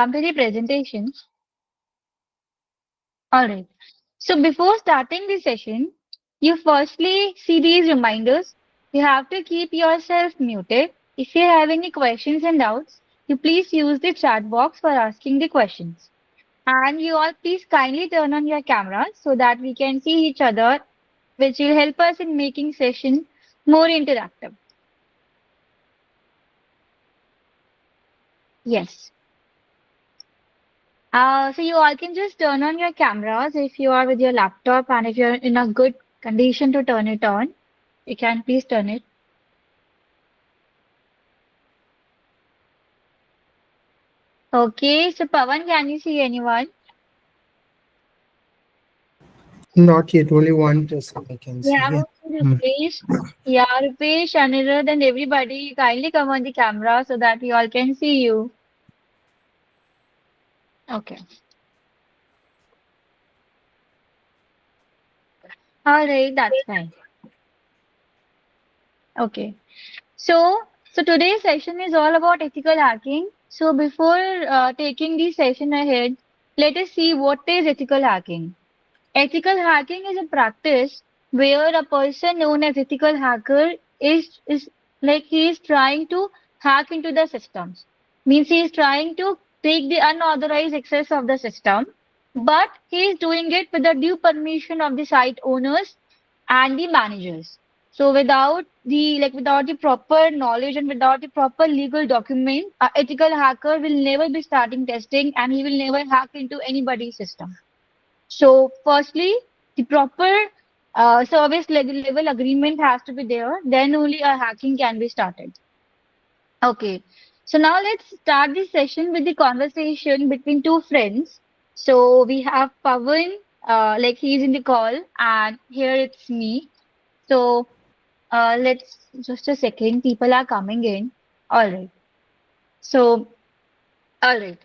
Come to the presentation. Alright. So before starting the session, you firstly see these reminders. You have to keep yourself muted. If you have any questions and doubts, you please use the chat box for asking the questions. And you all please kindly turn on your cameras so that we can see each other, which will help us in making session more interactive. Yes. So you all can just turn on your cameras if you are with your laptop and if you're in a good condition to turn it on, you can please turn it. Okay, so Pawan, can you see anyone? Not yet, only one person I can We see. have Yeah. also Rupesh. Yeah, Rupesh, Anirudh, and everybody, kindly come on the camera so that we all can see you. Okay. All right, that's fine. Okay. So today's session is all about ethical hacking. So before taking the session ahead, let us see what is ethical hacking. Ethical hacking is a practice where a person known as ethical hacker is like he is trying to hack into the systems. Means he is trying to take the unauthorized access of the system, but he is doing it with the due permission of the site owners and the managers. So without the proper knowledge and without the proper legal document, a ethical hacker will never be starting testing and he will never hack into anybody's system. So firstly, the proper level agreement has to be there. Then only a hacking can be started. Okay. So now let's start the session with the conversation between two friends. So we have Pawan, like he's in the call, and here it's me. So let's just a second. People are coming in. All right. So all right.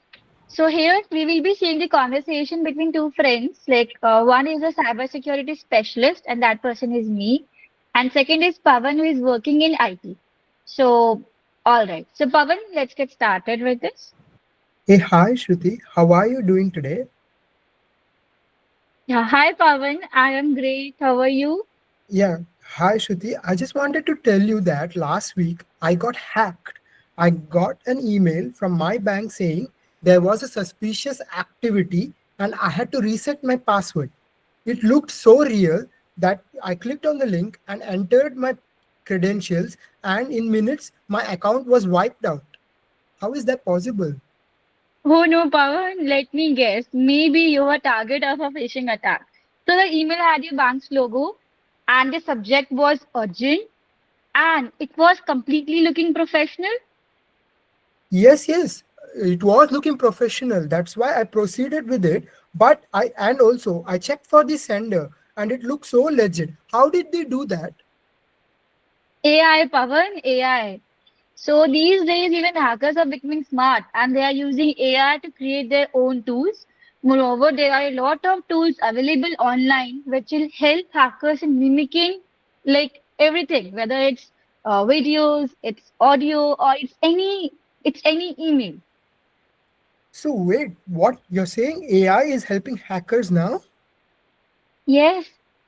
So here we will be seeing the conversation between two friends. Like one is a cybersecurity specialist, and that person is me, and second is Pavan, who is working in IT. So, all right. So Pavan, let's get started with this. Hey, hi Shruti. How are you doing today? Yeah. Hi Pavan, I am great. How are you? Yeah. Hi Shruti. I just wanted to tell you that last week I got hacked. I got an email from my bank saying there was a suspicious activity and I had to reset my password. It looked so real that I clicked on the link and entered my credentials, and in minutes my account was wiped out. How is that possible? Oh no, Pavan. Let me guess. Maybe you were target of a phishing attack. So the email had your bank's logo, and the subject was urgent, and it was completely looking professional. Yes, yes. It was looking professional. That's why I proceeded with it. But I checked for the sender and it looked so legit. How did they do that? AI, Pavan, AI. So these days, even hackers are becoming smart and they are using AI to create their own tools. Moreover, there are a lot of tools available online which will help hackers in mimicking like everything, whether it's videos, it's audio, or it's any email. So wait, what you're saying AI is helping hackers now? Yes,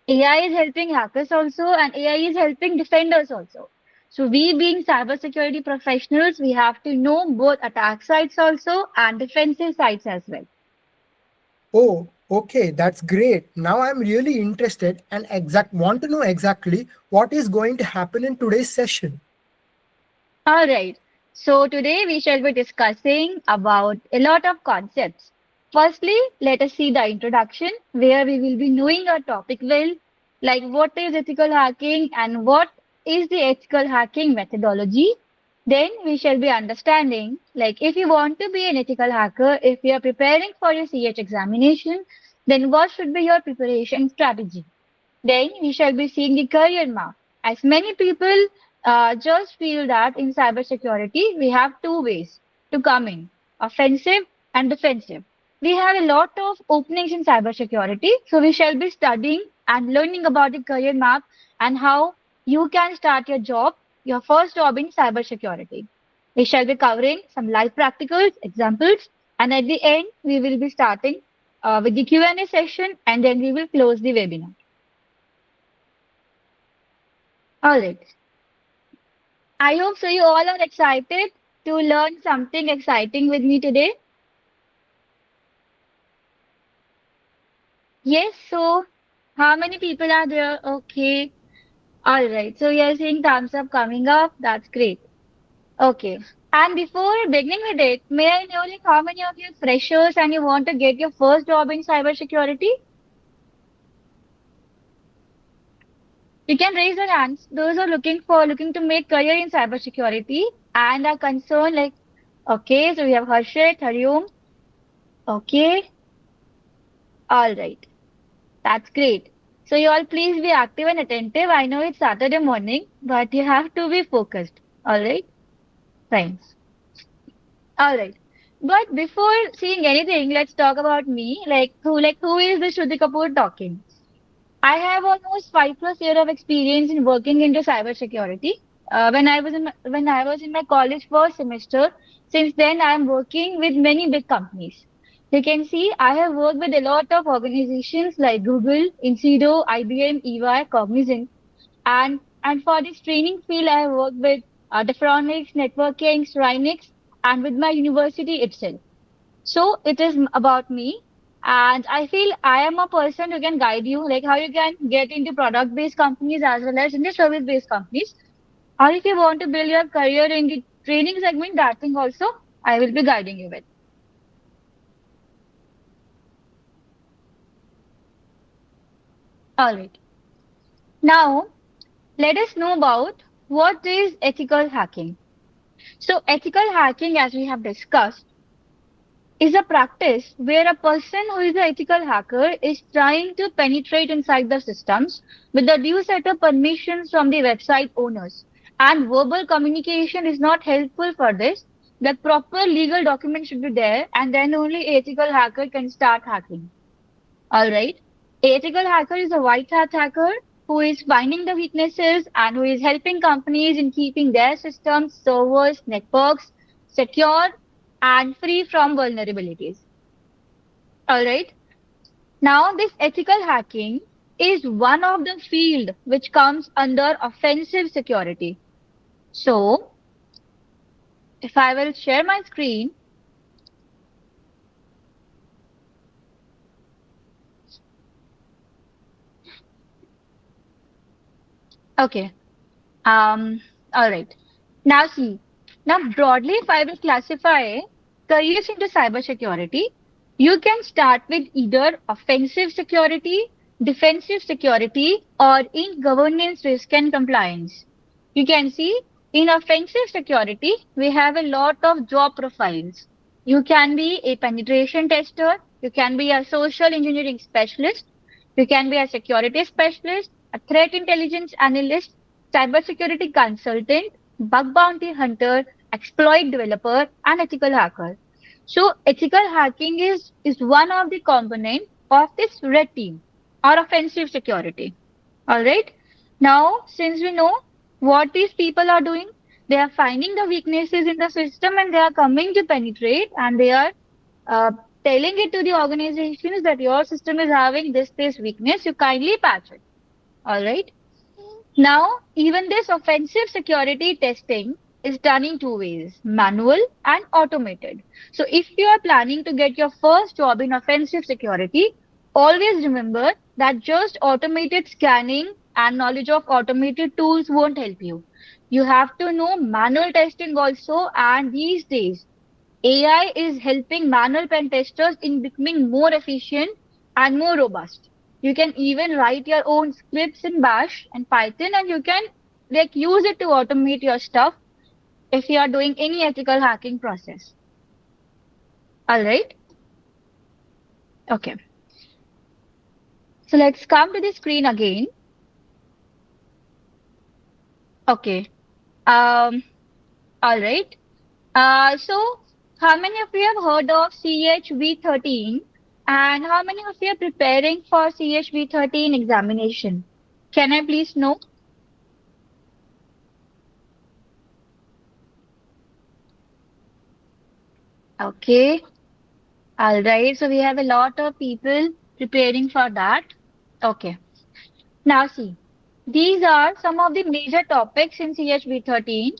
AI is helping hackers also, and AI is helping defenders also. So we being cybersecurity professionals, we have to know both attack sites also and defensive sites as well. Oh, okay, that's great. Now I'm really interested and exact want to know exactly what is going to happen in today's session. All right. So today we shall be discussing about a lot of concepts. Firstly, let us see the introduction where we will be knowing our topic well, like what is ethical hacking and what is the ethical hacking methodology. Then we shall be understanding, like if you want to be an ethical hacker, if you are preparing for your CH examination, then what should be your preparation strategy? Then we shall be seeing the career map. As many people just feel that in cybersecurity, we have two ways to come in, offensive and defensive. We have a lot of openings in cybersecurity, so we shall be studying and learning about the career map and how you can start your first job in cybersecurity. We shall be covering some live practicals, examples, And at the end, we will be starting with the Q&A session, and then we will close the webinar. All right. I hope so you all are excited to learn something exciting with me today. Yes, so how many people are there? Okay. All right. So you're seeing thumbs up coming up. That's great. Okay. And before beginning with it, may I know like how many of you freshers and you want to get your first job in cybersecurity? You can raise your hands. Those who are looking to make career in cybersecurity and are concerned like okay, so we have Harshit, Hariom. Okay. All right. That's great. So you all please be active and attentive. I know it's Saturday morning, but you have to be focused. All right? Thanks. All right. But before seeing anything, let's talk about me. Who is the Shruti Kapoor talking? I have almost 5+ years of experience in working into cybersecurity. When I was in my college first semester, since then I am working with many big companies. You can see I have worked with a lot of organizations like Google, Incido, IBM, EY, Cognizant, and for this training field I have worked with Defronics, Networking, Rhinix, and with my university itself. So it is about me. And I feel I am a person who can guide you, like how you can get into product-based companies as well as in the service-based companies. Or if you want to build your career in the training segment, that thing also I will be guiding you with. All right. Now, let us know about what is ethical hacking. So, ethical hacking, as we have discussed, is a practice where a person who is an ethical hacker is trying to penetrate inside the systems with the due set of permissions from the website owners. And verbal communication is not helpful for this. The proper legal document should be there, and then only ethical hacker can start hacking. All right. Ethical hacker is a white hat hacker who is finding the weaknesses and who is helping companies in keeping their systems, servers, networks secure and free from vulnerabilities. All right. Now, this ethical hacking is one of the field which comes under offensive security. So, if I will share my screen, okay. All right. Now see, now broadly, if I will classify careers into cybersecurity, you can start with either offensive security, defensive security, or in governance, risk, and compliance. You can see in offensive security, we have a lot of job profiles. You can be a penetration tester, you can be a social engineering specialist, you can be a security specialist, a threat intelligence analyst, cybersecurity consultant, bug bounty hunter, exploit developer, and ethical hacker. So ethical hacking is one of the component of this red team or offensive security. All right. Now, since we know what these people are doing, they are finding the weaknesses in the system and they are coming to penetrate and they are uh, telling it to the organizations that your system is having this weakness. You kindly patch it. All right. Now, even this offensive security testing is done in two ways, manual and automated. So if you are planning to get your first job in offensive security, always remember that just automated scanning and knowledge of automated tools won't help you. You have to know manual testing also, and these days AI is helping manual pen testers in becoming more efficient and more robust. You can even write your own scripts in Bash and Python and you can use it to automate your stuff if you are doing any ethical hacking process. All right. Okay. So let's come to the screen again. Okay. Um, all right. So how many of you have heard of CEH v13 and how many of you are preparing for CEH v13 examination? Can I please know? Okay. All right, so we have a lot of people preparing for that. Okay, now see, these are some of the major topics in CHV 13.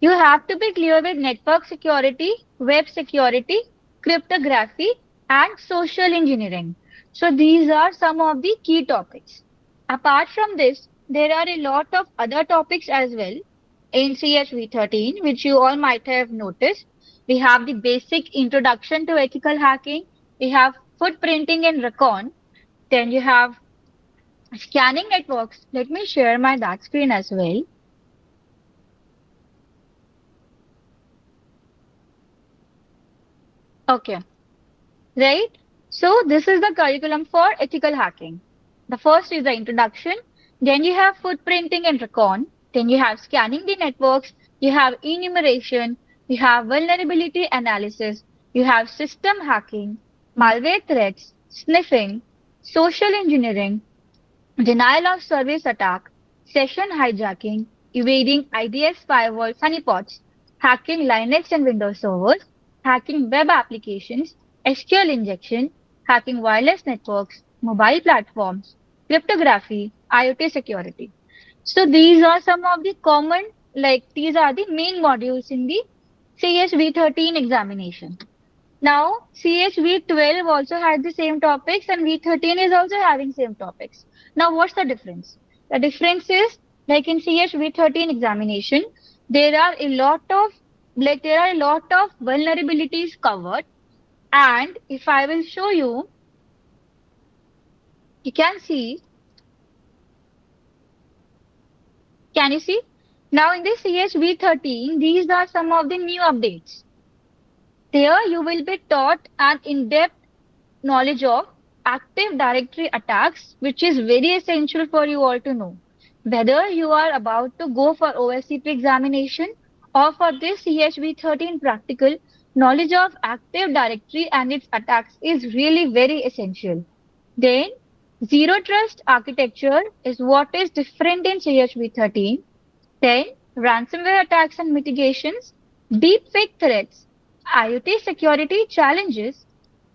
You have to be clear with network security, web security, cryptography, and social engineering. So these are some of the key topics. Apart from this, there are a lot of other topics as well in CHV 13, which you all might have noticed. We have the basic introduction to ethical hacking. We have footprinting and recon. Then you have scanning networks. Let me share my that screen as well. Okay. Right? So this is the curriculum for ethical hacking. The first is the introduction, then you have footprinting and recon, then you have scanning the networks, you have enumeration, you have vulnerability analysis, you have system hacking, malware threats, sniffing, social engineering, denial of service attack, session hijacking, evading IDS firewall honeypots, hacking Linux and Windows servers, hacking web applications, SQL injection, hacking wireless networks, mobile platforms, cryptography, IoT security. So these are some of the common, like these are the main modules in the CSV 13 examination. Now, CHV12 also had the same topics and V13 is also having same topics. Now, what's the difference? The difference is like in CHV13 examination, there are a lot of vulnerabilities covered. And if I will show you, you can see, can you see? Now in this CHV13, these are some of the new updates. There you will be taught an in-depth knowledge of Active Directory attacks, which is very essential for you all to know. Whether you are about to go for OSCP examination or for this CHV 13 practical, knowledge of Active Directory and its attacks is really very essential. Then, Zero Trust architecture is what is different in CHV 13. Then, ransomware attacks and mitigations, deepfake threats, IoT security challenges,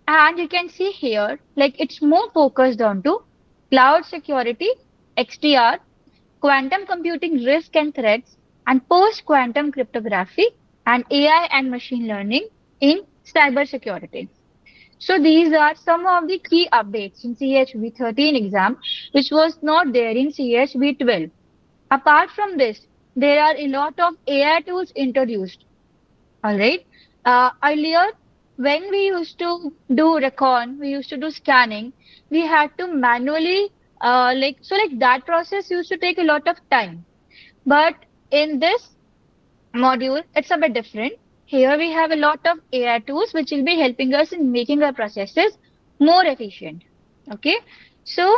and you can see here, like it's more focused on to cloud security, XDR, quantum computing risk and threats, and post-quantum cryptography, and AI and machine learning in cybersecurity. So these are some of the key updates in CHV 13 exam, which was not there in CHV 12. Apart from this, there are a lot of AI tools introduced. All right. Earlier, when we used to do recon, we used to do scanning, we had to manually, like that process used to take a lot of time. But in this module, it's a bit different. Here we have a lot of AI tools which will be helping us in making our processes more efficient. Okay. So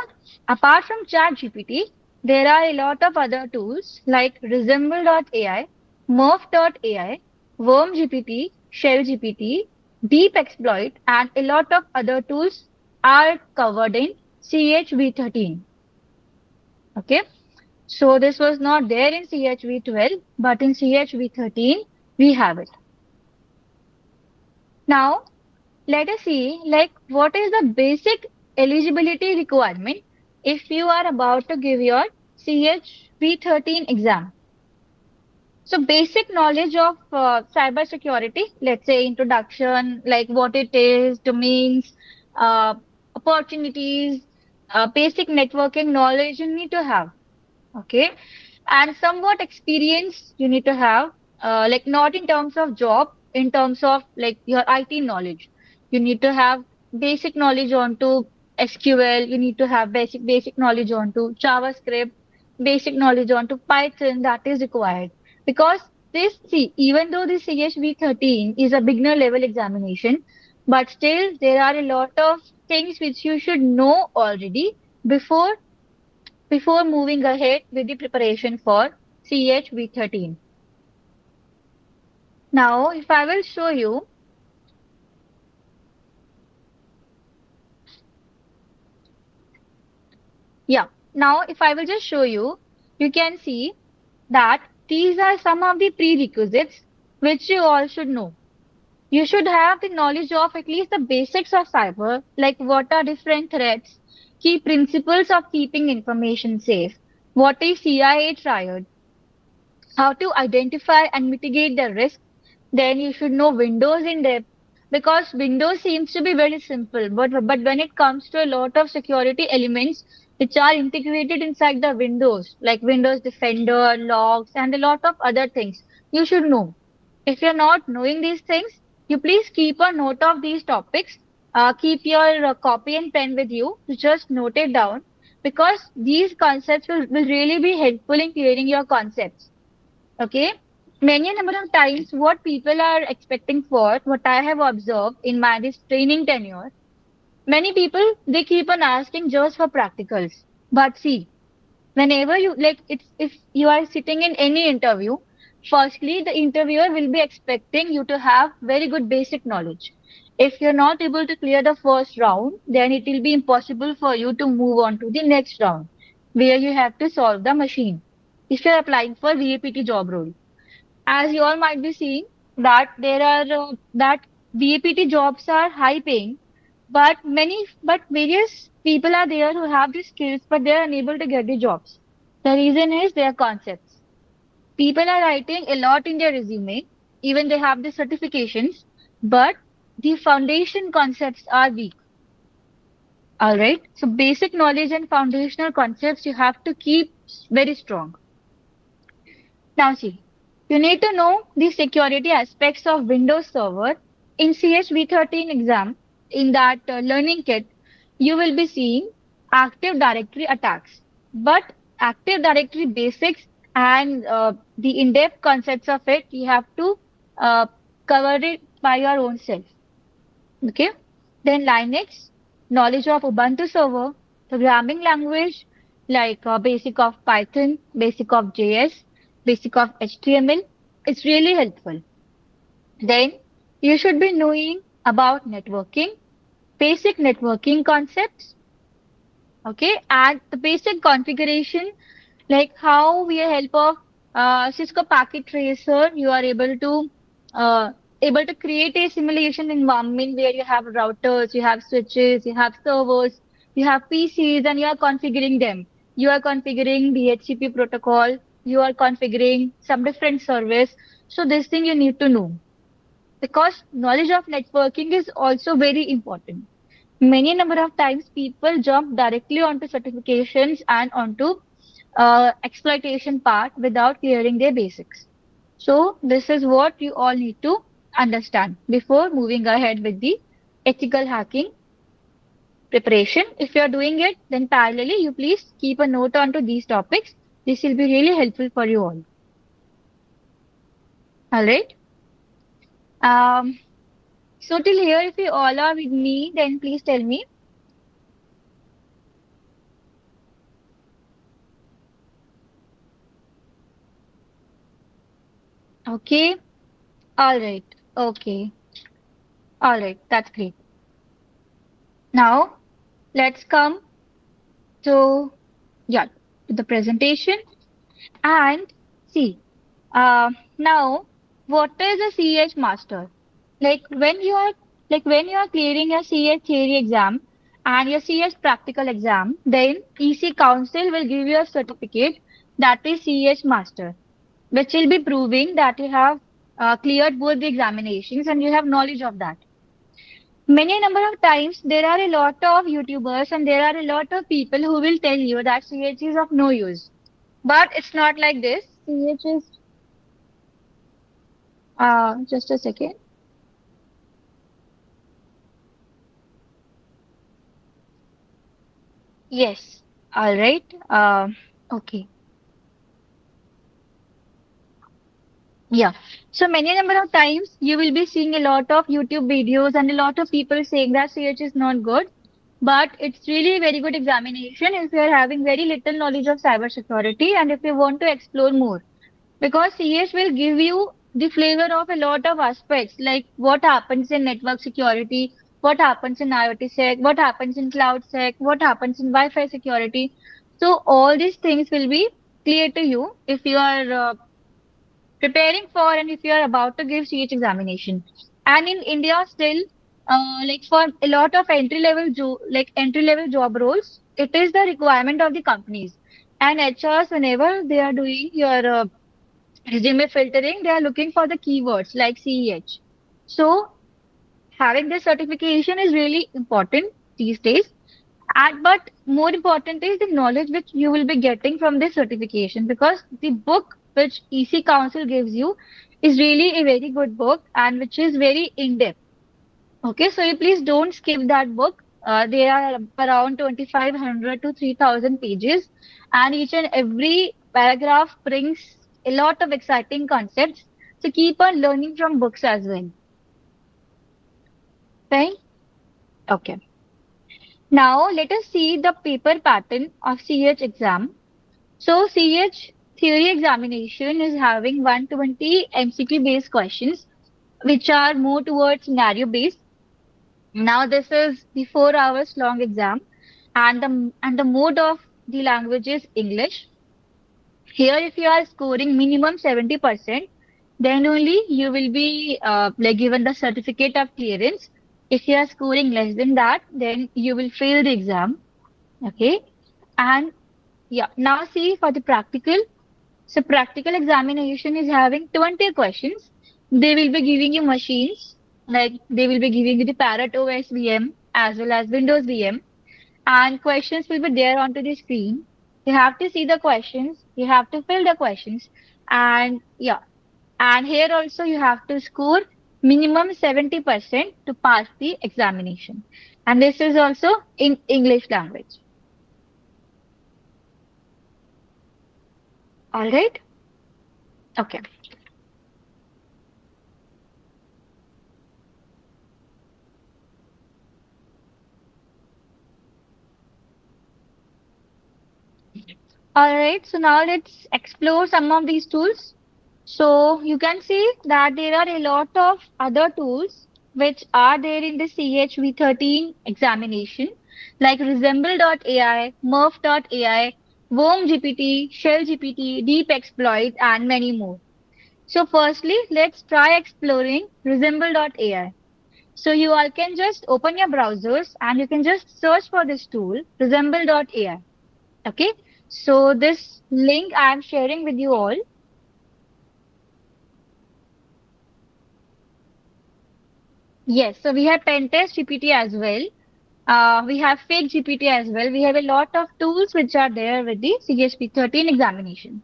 apart from ChatGPT, there are a lot of other tools like Resemble.ai, Morph.ai, WormGPT, ShellGPT, Deep Exploit, and a lot of other tools are covered in CHV13. Okay. So this was not there in CHV12, but in CHV13, we have it. Now, let us see, like, what is the basic eligibility requirement if you are about to give your CHV13 exam. So basic knowledge of cybersecurity, let's say introduction, like what it is, domains, uh, opportunities, basic networking knowledge you need to have. Okay. And somewhat experience you need to have, like not in terms of job, in terms of like your IT knowledge. You need to have basic knowledge onto SQL. You need to have basic knowledge onto JavaScript, basic knowledge onto Python that is required. Because this, see, even though the CHV 13 is a beginner level examination, but still there are a lot of things which you should know already before moving ahead with the preparation for CHV13. Now, if I will show you, yeah, now if I will just show you, you can see that these are some of the prerequisites which you all should know. You should have the knowledge of at least the basics of cyber, like what are different threats, key principles of keeping information safe, what is CIA triad, how to identify and mitigate the risk. Then you should know Windows in depth because Windows seems to be very simple, but when it comes to a lot of security elements which are integrated inside the Windows, like Windows Defender, logs, and a lot of other things, you should know. If you're not knowing these things, you please keep a note of these topics. Keep your copy and pen with you to just note it down because these concepts will really be helpful in clearing your concepts. Okay. Many a number of times, what people are expecting for, what I have observed in my this training tenure, many people they keep on asking just for practicals. But see, whenever you like, it's if you are sitting in any interview, firstly the interviewer will be expecting you to have very good basic knowledge. If you're not able to clear the first round, then it will be impossible for you to move on to the next round, where you have to solve the machine. If you're applying for VAPT job role, as you all might be seeing that there are that VAPT jobs are high paying, but various people are there who have the skills, but they are unable to get the jobs. The reason is their concepts. People are writing a lot in their resume, even they have the certifications, but the foundation concepts are weak. All right. So basic knowledge and foundational concepts you have to keep very strong. Now see, you need to know the security aspects of Windows Server. In CEH v13 exam, in that learning kit, you will be seeing Active Directory attacks. But Active Directory basics and the in-depth concepts of it, you have to uh, cover it by your own self. Okay. Then Linux, knowledge of Ubuntu server, programming language like basic of Python, basic of JS, basic of HTML. It's really helpful. Then you should be knowing about networking, basic networking concepts, okay, and the basic configuration like how with the help of Cisco Packet Tracer, you are uh, able to create a simulation environment where you have routers, you have switches, you have servers, you have PCs, and you are configuring them. You are configuring DHCP protocol, you are configuring some different service. So this thing you need to know because knowledge of networking is also very important. Many number of times people jump directly onto certifications and onto exploitation part without clearing their basics. So this is what you all need to understand before moving ahead with the ethical hacking preparation. If you are doing it, then parallelly you please keep a note onto these topics. This will be really helpful for you all. All right. Um, so till here, if you all are with me, then please tell me. Okay. All right. Okay. All right. That's great. Now let's come to yeah to the presentation and see. Now what is a CH master? Like when you are when you are clearing your CH theory exam and your CH practical exam, then EC Council will give you a certificate that is CH master, which will be proving that you have cleared both the examinations and you have knowledge of that. Many number of times there are a lot of YouTubers and there are a lot of people who will tell you that CH is of no use. But it's not like this. CH is just a second. Yes. All right. Okay. Yeah. So many number of times you will be seeing a lot of YouTube videos and a lot of people saying that CH is not good. But it's really a very good examination if you are having very little knowledge of cybersecurity and if you want to explore more. Because CH will give you the flavor of a lot of aspects, like what happens in network security, what happens in IoT sec, what happens in cloud sec, what happens in Wi-Fi security. So all these things will be clear to you if you are preparing for and if you are about to give CH examination. And in India still, like for a lot of entry level job roles, it is the requirement of the companies. And HRs, whenever they are doing your resume filtering, they are looking for the keywords like CEH. So having this certification is really important these days. And but more important is the knowledge which you will be getting from this certification, because the book which EC Council gives you is really a very good book and which is very in-depth. Okay, so you please don't skip that book. They are around 2,500 to 3,000 pages, and each and every paragraph brings a lot of exciting concepts. So keep on learning from books as well. Right? Okay. Now let us see the paper pattern of CH exam. So CH theory examination is having 120 MCQ based questions, which are more towards scenario based. Now this is the 4 hours long exam, and the mode of the language is English. Here, if you are scoring minimum 70%, then only you will be like given the certificate of clearance. If you are scoring less than that, then you will fail the exam. Okay. And yeah, now see for the practical. So practical examination is having 20 questions. They will be giving you machines, like they will be giving you the Parrot OS VM as well as Windows VM, and questions will be there onto the screen. You have to see the questions, you have to fill the questions, and yeah, and here also you have to score minimum 70% to pass the examination. And this is also in English language. All right? Okay. All right, so now let's explore some of these tools. So you can see that there are a lot of other tools which are there in the CEH v13 examination, like Resemble.ai, Murph.ai, Worm GPT, Shell GPT, Deep Exploit, and many more. So firstly, let's try exploring Resemble.ai. So you all can just open your browsers and you can just search for this tool, Resemble.ai. Okay, so this link I am sharing with you all. Yes, so we have Pentest GPT as well. We have fake GPT as well. We have a lot of tools which are there with the CHP 13 examination.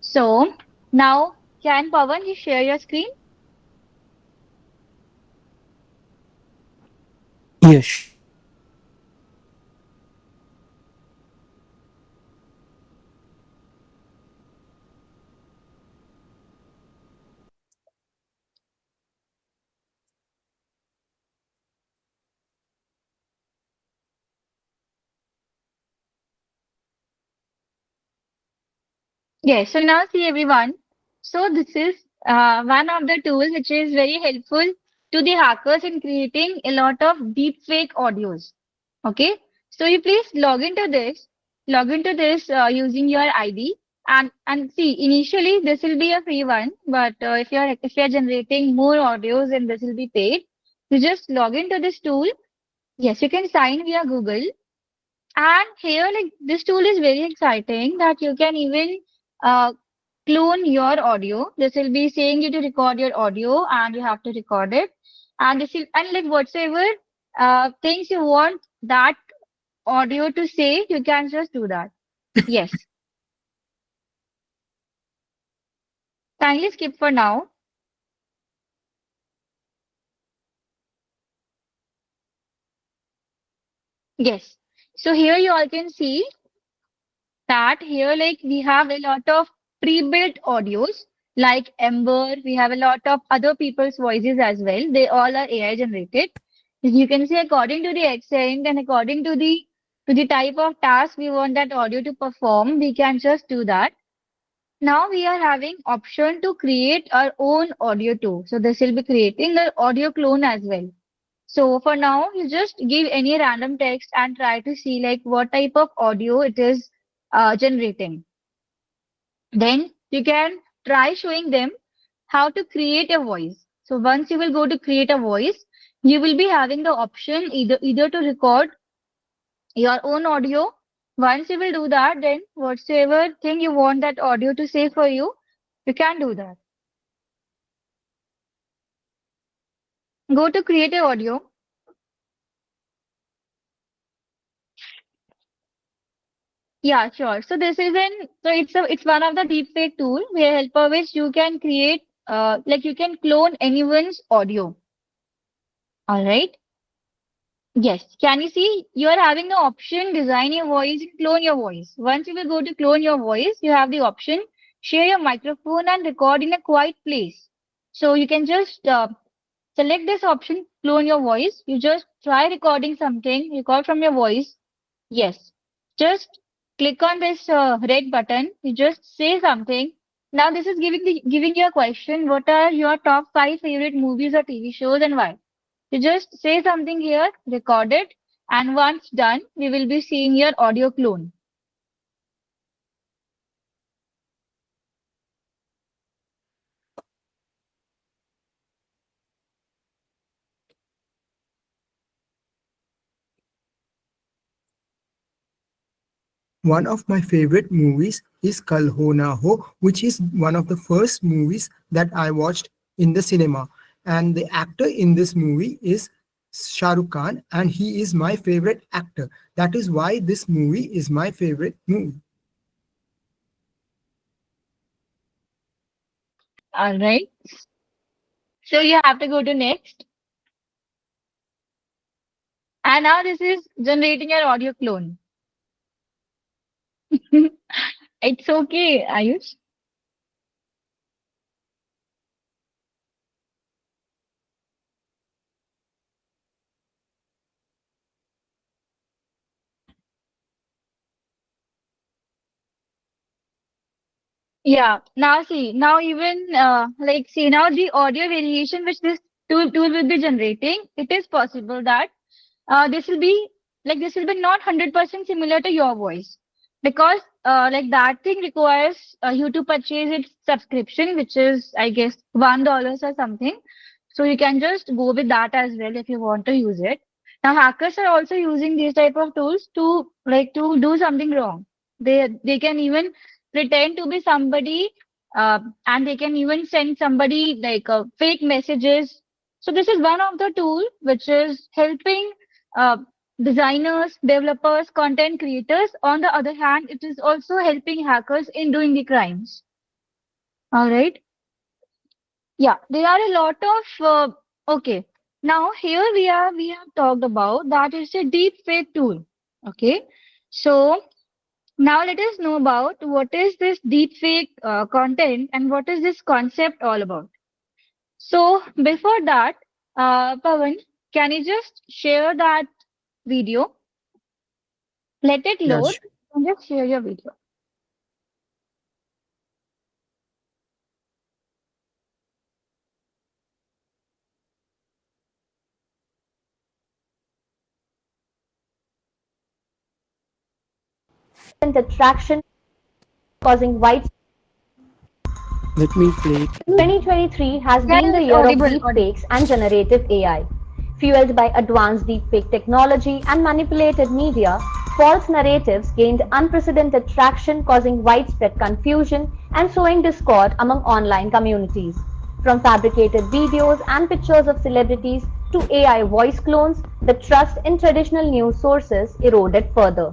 So now, can Pawan you share your screen? Yeah, sure. Yes, so now see everyone. So this is one of the tools which is very helpful to the hackers in creating a lot of deep fake audios. Okay, so you please log into this using your ID, and see initially this will be a free one, but if you're generating more audios and this will be paid, you just log into this tool. Yes, you can sign via Google, and here like this tool is very exciting that you can even uh, clone your audio. This will be saying you to record your audio and you have to record it. And this is and like whatsoever things you want that audio to say, you can just do that. Yes. Kindly skip for now. Yes. So here you all can see that here like we have a lot of pre-built audios like Ember. We have a lot of other people's voices as well. They all are AI generated. You can see according to the accent and according to the type of task we want that audio to perform, we can just do that. Now we are having option to create our own audio too. So this will be creating an audio clone as well. So for now, you just give any random text and try to see like what type of audio it is generating. Then you can try showing them how to create a voice. So once you will go to create a voice, you will be having the option either to record your own audio. Once you will do that, then whatsoever thing you want that audio to say for you, you can do that. Go to create a audio. Yeah, sure. So this is it's one of the deepfake tool where help of which you can create like you can clone anyone's audio. All right. Yes. Can you see you are having the option design your voice and clone your voice. Once you will go to clone your voice, you have the option share your microphone and record in a quiet place. So you can just select this option, clone your voice. You just try recording something, record from your voice. Yes. Just click on this red button. You just say something. Now this is giving you a question. What are your top five favorite movies or TV shows and why? You just say something here, record it, and once done, we will be seeing your audio clone. One of my favorite movies is Kal Ho Na Ho, which is one of the first movies that I watched in the cinema. And the actor in this movie is Shah Rukh Khan, and he is my favorite actor. That is why this movie is my favorite movie. All right. So you have to go to next. And now this is generating your audio clone. It's okay, Ayush. Yeah, now see, now even like see now the audio variation which this tool will be generating, it is possible that this will be this will be not 100% similar to your voice because like that thing requires you to purchase its subscription, which is I guess $1 or something. So you can just go with that as well if you want to use it. Now hackers are also using these type of tools to to do something wrong. They can even pretend to be somebody and they can even send somebody fake messages. So this is one of the tool which is helping uh, designers, developers, content creators. On the other hand, it is also helping hackers in doing the crimes. All right. Yeah, there are a lot of okay. Now here we have talked about that is a deep fake tool. Okay. So now let us know about what is this deep fake content and what is this concept all about. So before that, Pawan, can you just share that video? Let it Yeah, load and just share your video. Attraction causing wide. let me play it again. 2023 has been the Yes, year of audible, audible. deepfakes and generative AI. Fueled by advanced deepfake technology and manipulated media, false narratives gained unprecedented traction, causing widespread confusion and sowing discord among online communities. From fabricated videos and pictures of celebrities to AI voice clones, the trust in traditional news sources eroded further.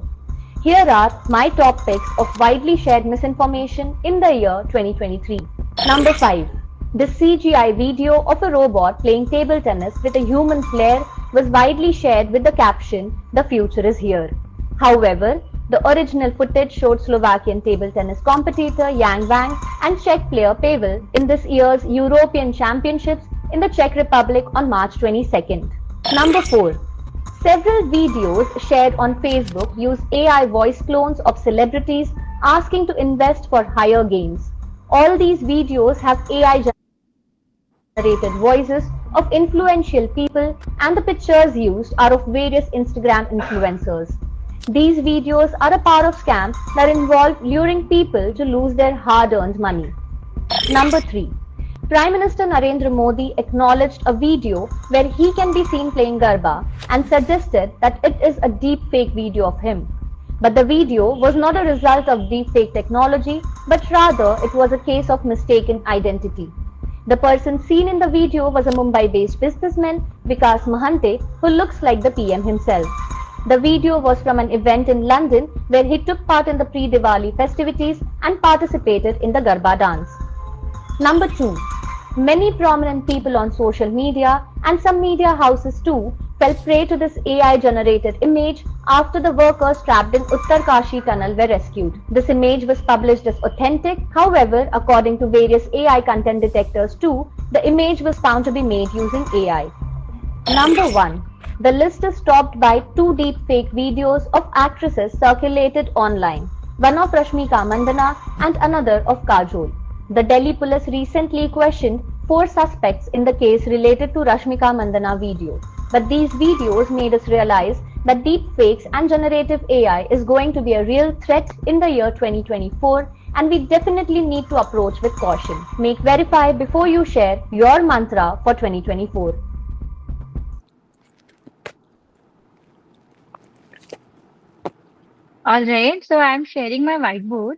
Here are my top picks of widely shared misinformation in the year 2023. Number 5. The CGI video of a robot playing table tennis with a human flair was widely shared with the caption, "The future is here." However, the original footage showed Slovakian table tennis competitor Yang Wang and Czech player Pavel in this year's European Championships in the Czech Republic on March 22nd. Number 4. Several videos shared on Facebook use AI voice clones of celebrities asking to invest for higher gains. All these videos have AI generated voices of influential people, and the pictures used are of various Instagram influencers. These videos are a part of scams that involve luring people to lose their hard earned money. Number 3. Prime Minister Narendra Modi acknowledged a video where he can be seen playing Garba and suggested that it is a deep fake video of him. But the video was not a result of deepfake technology, but rather it was a case of mistaken identity. The person seen in the video was a Mumbai-based businessman, Vikas Mahante, who looks like the PM himself. The video was from an event in London where he took part in the pre-Diwali festivities and participated in the Garba dance. Number 2. Many prominent people on social media and some media houses too fell prey to this AI generated image after the workers trapped in Uttarkashi tunnel were rescued. This image was published as authentic, however, according to various AI content detectors too, the image was found to be made using AI. Number 1. The list is topped by two deepfake videos of actresses circulated online, one of Rashmika Mandana and another of Kajol. The Delhi police recently questioned four suspects in the case related to Rashmika Mandana video. But these videos made us realize that deepfakes and generative AI is going to be a real threat in the year 2024, and we definitely need to approach with caution. Make verify before you share your mantra for 2024. Alright, so I'm sharing my whiteboard.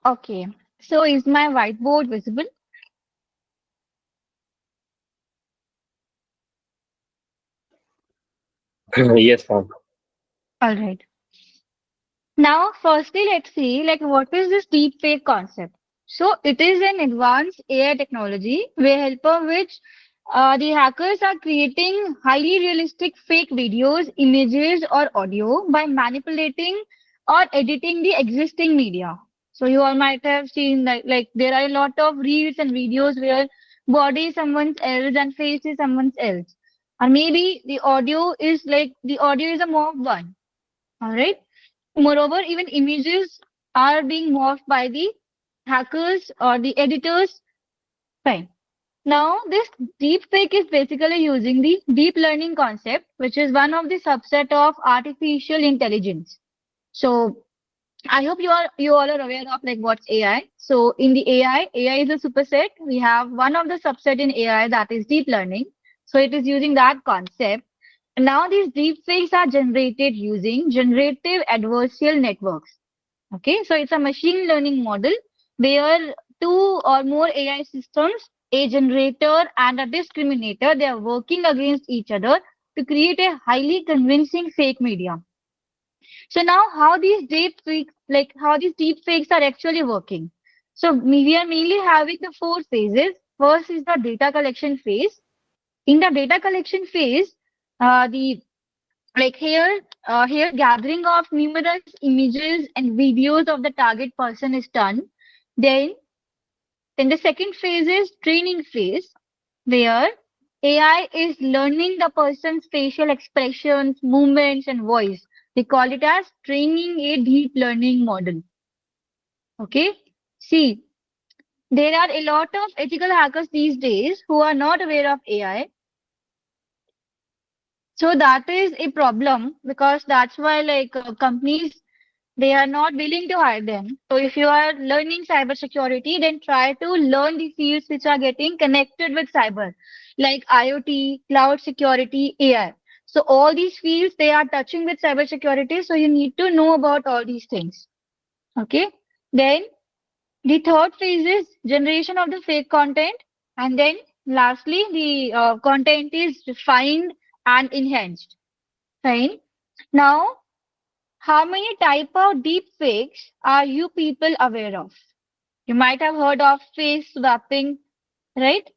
Okay, so is my whiteboard visible? Yes, ma'am. Alright. Now, firstly, let's see like what is this deepfake concept? So it is an advanced AI technology where help of which the hackers are creating highly realistic fake videos, images, or audio by manipulating or editing the existing media. So you all might have seen that like there are a lot of reels and videos where body is someone else and face is someone else. Or maybe the audio is a mock one. All right. Moreover, even images are being morphed by the hackers or the editors. Fine. Now, this deepfake is basically using the deep learning concept, which is one of the subset of artificial intelligence. So, I hope you all are aware of like what's AI. So, in the AI is a superset. We have one of the subset in AI that is deep learning. So, it is using that concept. Now these deepfakes are generated using generative adversarial networks. Okay, so it's a machine learning model where two or more AI systems, a generator and a discriminator, they are working against each other to create a highly convincing fake media. So now how these deepfakes are actually working. So we are mainly having the four phases. First is the data collection phase. In the data collection phase, the like here gathering of numerous images and videos of the target person is done. Then, then the second phase is training phase, where AI is learning the person's facial expressions, movements, and voice. They call it as training a deep learning model. Okay. See, there are a lot of ethical hackers these days who are not aware of AI. So that is a problem because that's why companies they are not willing to hire them. So if you are learning cybersecurity, then try to learn the fields which are getting connected with cyber, like IoT, cloud security, AI. So all these fields they are touching with cybersecurity. So you need to know about all these things. Okay. Then the third phase is generation of the fake content, and then lastly the content is refined and enhanced. Fine. Now how many type of deep fakes are you people aware of? You might have heard of face swapping, right?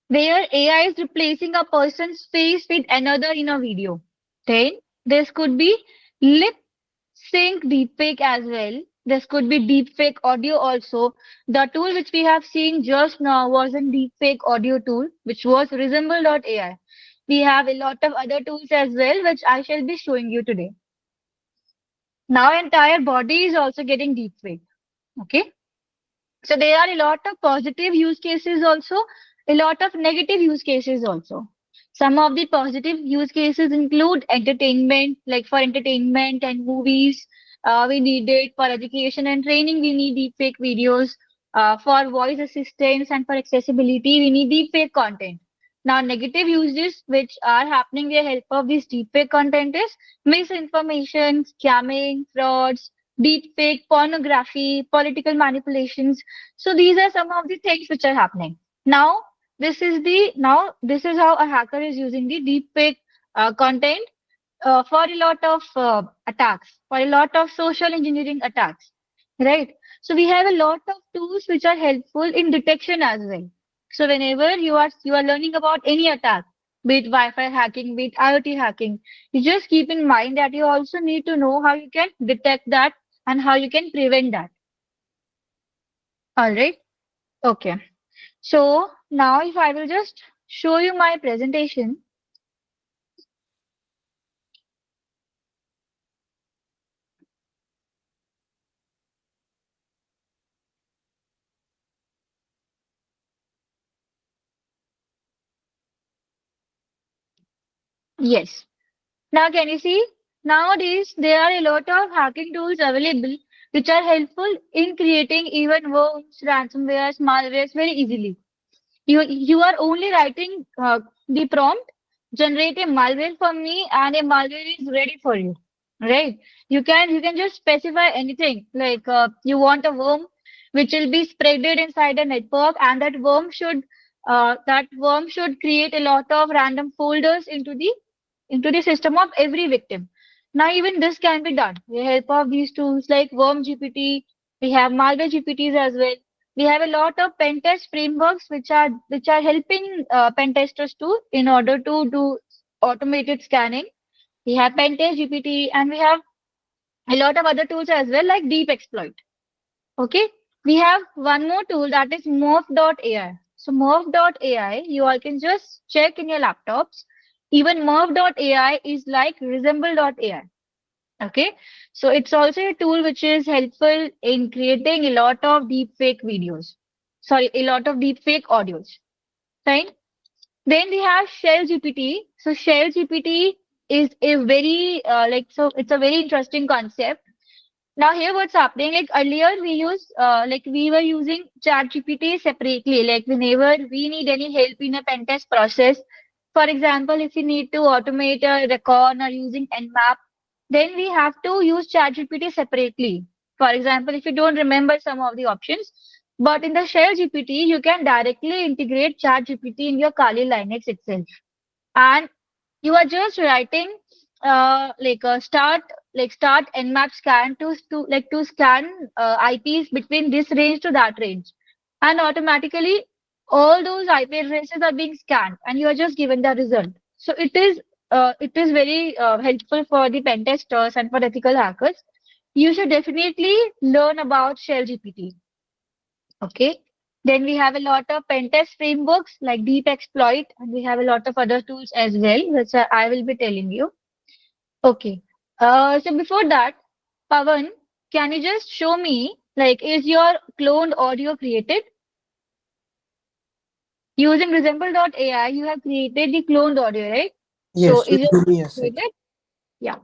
Where AI is replacing a person's face with another in a video. Then this could be lip sync deepfake as well. This could be deepfake audio also. The tool which we have seen just now was a deepfake audio tool, which was resemble.ai. We have a lot of other tools as well, which I shall be showing you today. Now entire body is also getting deepfaked. Okay. So there are a lot of positive use cases also, a lot of negative use cases also. Some of the positive use cases include entertainment, like for entertainment and movies, we need it. For education and training, we need deepfake videos. For voice assistance and for accessibility, we need deepfake content. Now, negative uses which are happening with the help of this deepfake content is misinformation, scamming, frauds, deepfake, pornography, political manipulations. So these are some of the things which are happening. This is how a hacker is using the deepfake content for a lot of attacks, for a lot of social engineering attacks, right? So we have a lot of tools which are helpful in detection as well. So whenever you are learning about any attack, be it Wi-Fi hacking, be it IoT hacking, you just keep in mind that you also need to know how you can detect that and how you can prevent that. All right. Okay. So now if I will just show you my presentation. Yes. Now, can you see? Nowadays, there are a lot of hacking tools available which are helpful in creating even worms, ransomwares, malwares very easily. You are only writing the prompt, generate a malware for me, and a malware is ready for you. Right? You can just specify anything like you want a worm which will be spreaded inside a network, and that worm should create a lot of random folders into the system of every victim. Now even this can be done with the help of these tools like Worm GPT. We have malware GPTs as well. We have a lot of pen test frameworks which are helping pen testers too in order to do automated scanning. We have Pentest GPT and we have a lot of other tools as well like Deep Exploit. Okay, we have one more tool that is Morph.ai. So Morph.ai, you all can just check in your laptops. Even Morph.ai is like Resemble.ai. Okay, so it's also a tool which is helpful in creating a lot of deep fake videos. Sorry, a lot of deep fake audios. Fine. Then we have Shell GPT. So Shell GPT is a very it's a very interesting concept. Now here what's happening, like earlier we were using ChatGPT separately, like whenever we need any help in a pen test process. For example, if we need to automate a recon or using Nmap, then we have to use ChatGPT separately. For example, if you don't remember some of the options, but in the Shell GPT, you can directly integrate ChatGPT in your Kali Linux itself. And you are just writing start nmap scan to scan IPs between this range to that range, and automatically all those IP addresses are being scanned, and you are just given the result. So it is very helpful for the pen testers and for ethical hackers. You should definitely learn about Shell GPT. Okay. Then we have a lot of pen test frameworks like Deep Exploit, and we have a lot of other tools as well, which I will be telling you. Okay. So before that, Pavan, can you just show me, like, is your cloned audio created? Using Resemble.ai, you have created the cloned audio, right? So Yes, is just your give me a audio second. created? Yeah.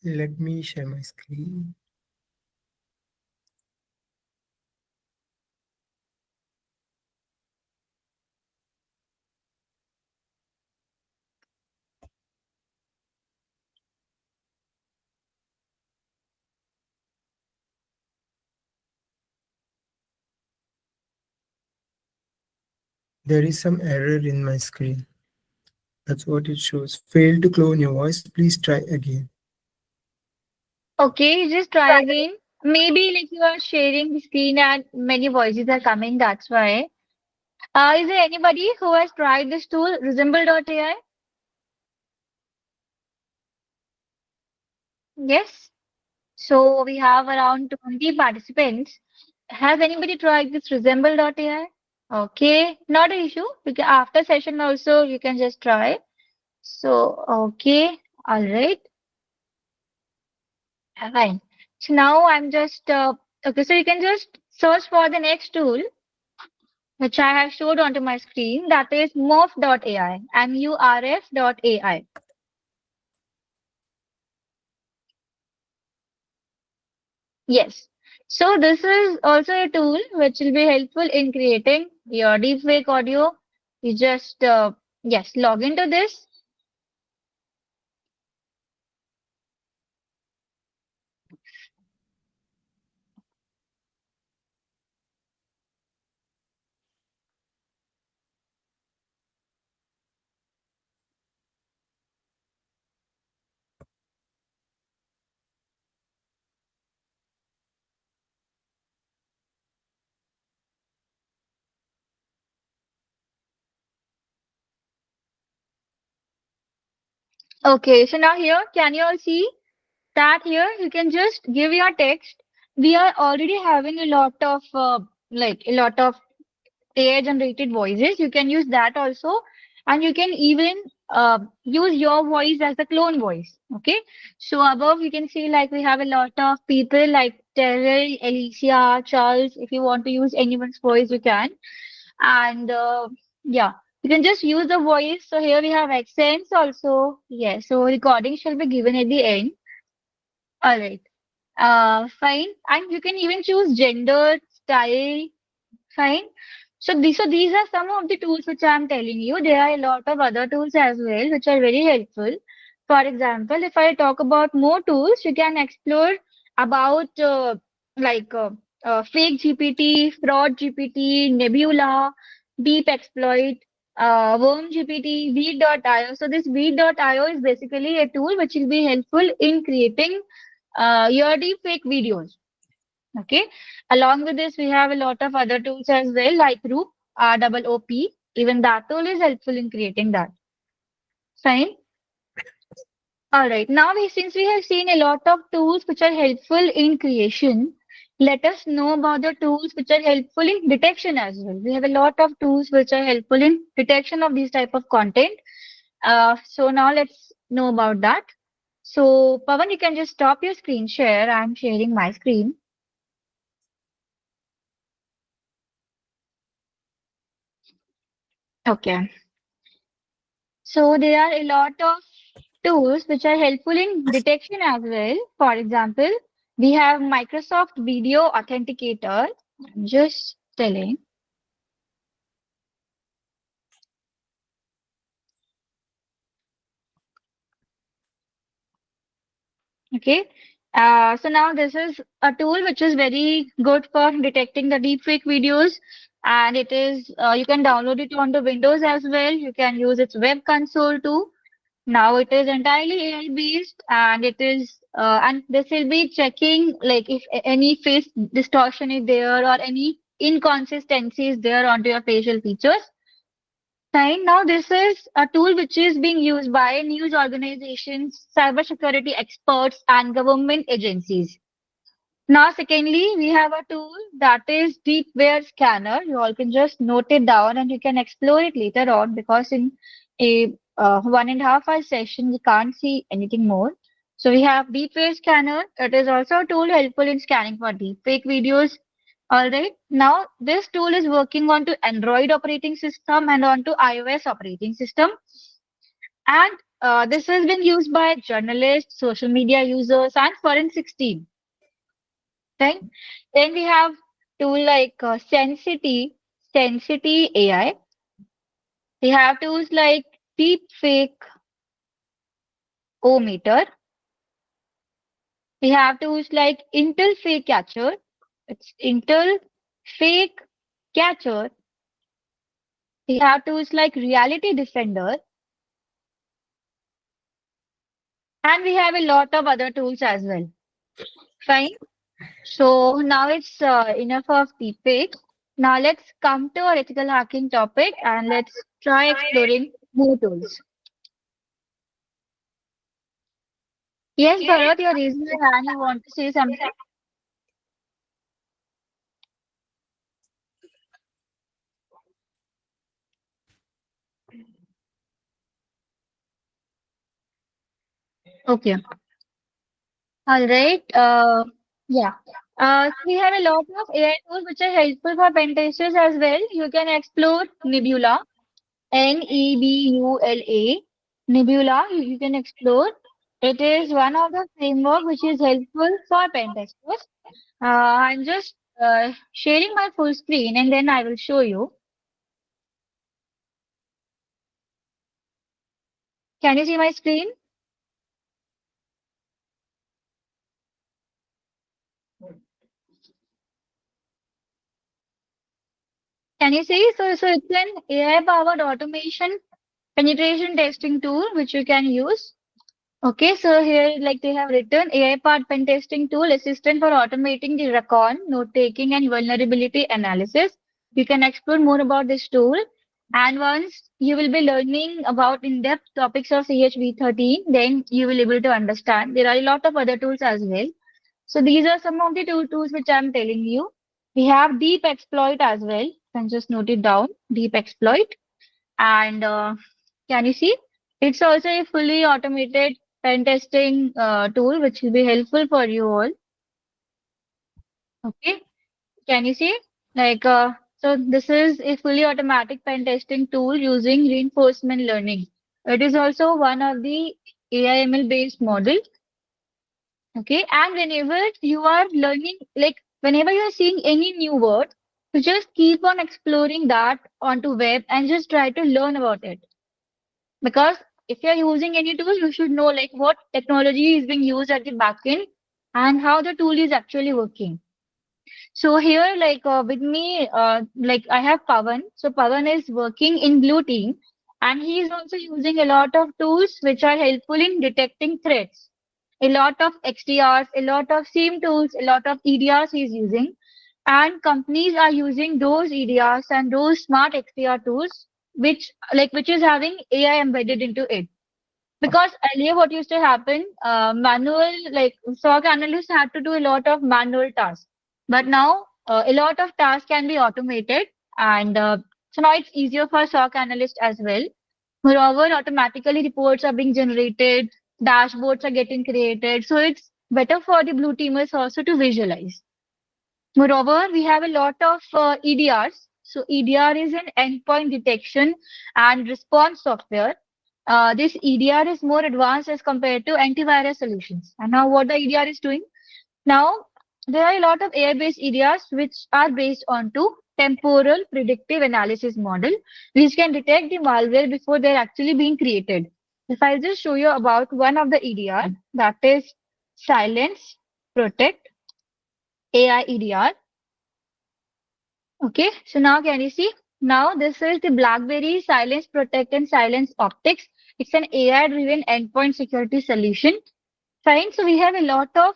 Let me share my screen. There is some error in my screen. That's what it shows. Failed to clone your voice. Please try again. Okay, just try again. Maybe like you are sharing the screen and many voices are coming, that's why. Is there anybody who has tried this tool, Resemble.ai? Yes. So we have around 20 participants. Has anybody tried this Resemble.ai? Okay, not an issue. After session also you can just try. So, okay. All right. Fine. So now I'm just okay. So you can just search for the next tool which I have showed onto my screen. That is murf.ai. MURF.ai. Yes. So this is also a tool which will be helpful in creating your deepfake audio. You just yes, log into this. Okay, so now here, can you all see that here you can just give your text. We are already having a lot of like a lot of AI generated voices. You can use that also, and you can even use your voice as a clone voice. Okay, so above you can see like we have a lot of people like Terrell, Alicia, Charles. If you want to use anyone's voice, you can. And yeah, you can just use the voice. So here we have accents also. Yes, so recording shall be given at the end. All right. Fine. And you can even choose gender, style. Fine. So these are some of the tools which I'm telling you. There are a lot of other tools as well which are very helpful. For example, if I talk about more tools, you can explore about like fake GPT, fraud GPT, Nebula, Deep Exploit, Worm GPT, Weed.io. So this Weed.io is basically a tool which will be helpful in creating your deepfake videos. Okay. Along with this, we have a lot of other tools as well, like Roop, ROOP. Even that tool is helpful in creating that. Fine. All right. Now, since we have seen a lot of tools which are helpful in creation, let us know about the tools which are helpful in detection as well. We have a lot of tools which are helpful in detection of these type of content. So now let's know about that. So, Pavan, you can just stop your screen share. I'm sharing my screen. Okay. So there are a lot of tools which are helpful in detection as well. For example, we have Microsoft Video Authenticator. I'm just telling. Okay. So now this is a tool which is very good for detecting the deepfake videos, and it is you can download it onto Windows as well. You can use its web console too. Now it is entirely AI based, and it is and this will be checking like if any face distortion is there or any inconsistency is there onto your facial features. Fine. Now this is a tool which is being used by news organizations, cybersecurity experts, and government agencies. Now, secondly, we have a tool that is deepware scanner. You all can just note it down and you can explore it later on because in a 1.5 hour session, we can't see anything more. So we have deepware scanner. It is also a tool helpful in scanning for deepfake videos. All right. Now, this tool is working onto Android operating system and onto iOS operating system. And this has been used by journalists, social media users, and forensics team. Then, then we have tool like Sensity AI. We have tools like Deepfake O-meter. We have tools like Intel Fake Catcher. It's Intel Fake Catcher. We have tools like Reality Defender, and we have a lot of other tools as well. Fine. So now it's enough of deepfake. Now let's come to our ethical hacking topic and let's try exploring more tools. Yes, Bharat, you're raising your hand. You want to say something? Okay. All right. Yeah. We have a lot of AI tools which are helpful for pen testers as well. You can explore Nebula, Nebula. Nebula, you can explore. It is one of the framework which is helpful for pen testers. I'm just sharing my full screen and then I will show you. Can you see my screen? Can you see? So it's an AI-powered automation penetration testing tool which you can use. Okay, so here like they have written AI-powered pen testing tool assistant for automating the recon, note-taking, and vulnerability analysis. You can explore more about this tool. And once you will be learning about in-depth topics of CEH v13, then you will be able to understand. There are a lot of other tools as well. So these are some of the two tools which I'm telling you. We have deep exploit as well. You can just note it down, deep exploit. And can you see? It's also a fully automated pen testing tool which will be helpful for you all. Okay, can you see? Like, so this is a fully automatic pen testing tool using reinforcement learning. It is also one of the AIML based model. Okay, and whenever you are learning, like whenever you are seeing any new word, you just keep on exploring that onto web and just try to learn about it. Because if you're using any tool, you should know like what technology is being used at the backend and how the tool is actually working. So here, like with me, like I have Pavan. So Pavan is working in Blue Team, and he is also using a lot of tools which are helpful in detecting threats. A lot of XDRs, a lot of SIEM tools, a lot of EDRs he is using, and companies are using those EDRs and those smart XDR tools, which is having AI embedded into it. Because earlier, what used to happen, manual, like SOC analysts had to do a lot of manual tasks. But now, a lot of tasks can be automated. And so now it's easier for SOC analysts as well. Moreover, automatically reports are being generated, dashboards are getting created. So it's better for the blue teamers also to visualize. Moreover, we have a lot of EDRs. So EDR is an endpoint detection and response software. This EDR is more advanced as compared to antivirus solutions. And now what the EDR is doing? Now, there are a lot of AI-based EDRs which are based onto temporal predictive analysis model, which can detect the malware before they're actually being created. If I'll just show you about one of the EDR, that is Silence Protect AI EDR. Okay, so now can you see? Now this is the BlackBerry Silence Protect and Silence Optics. It's an AI-driven endpoint security solution. Fine, so we have a lot of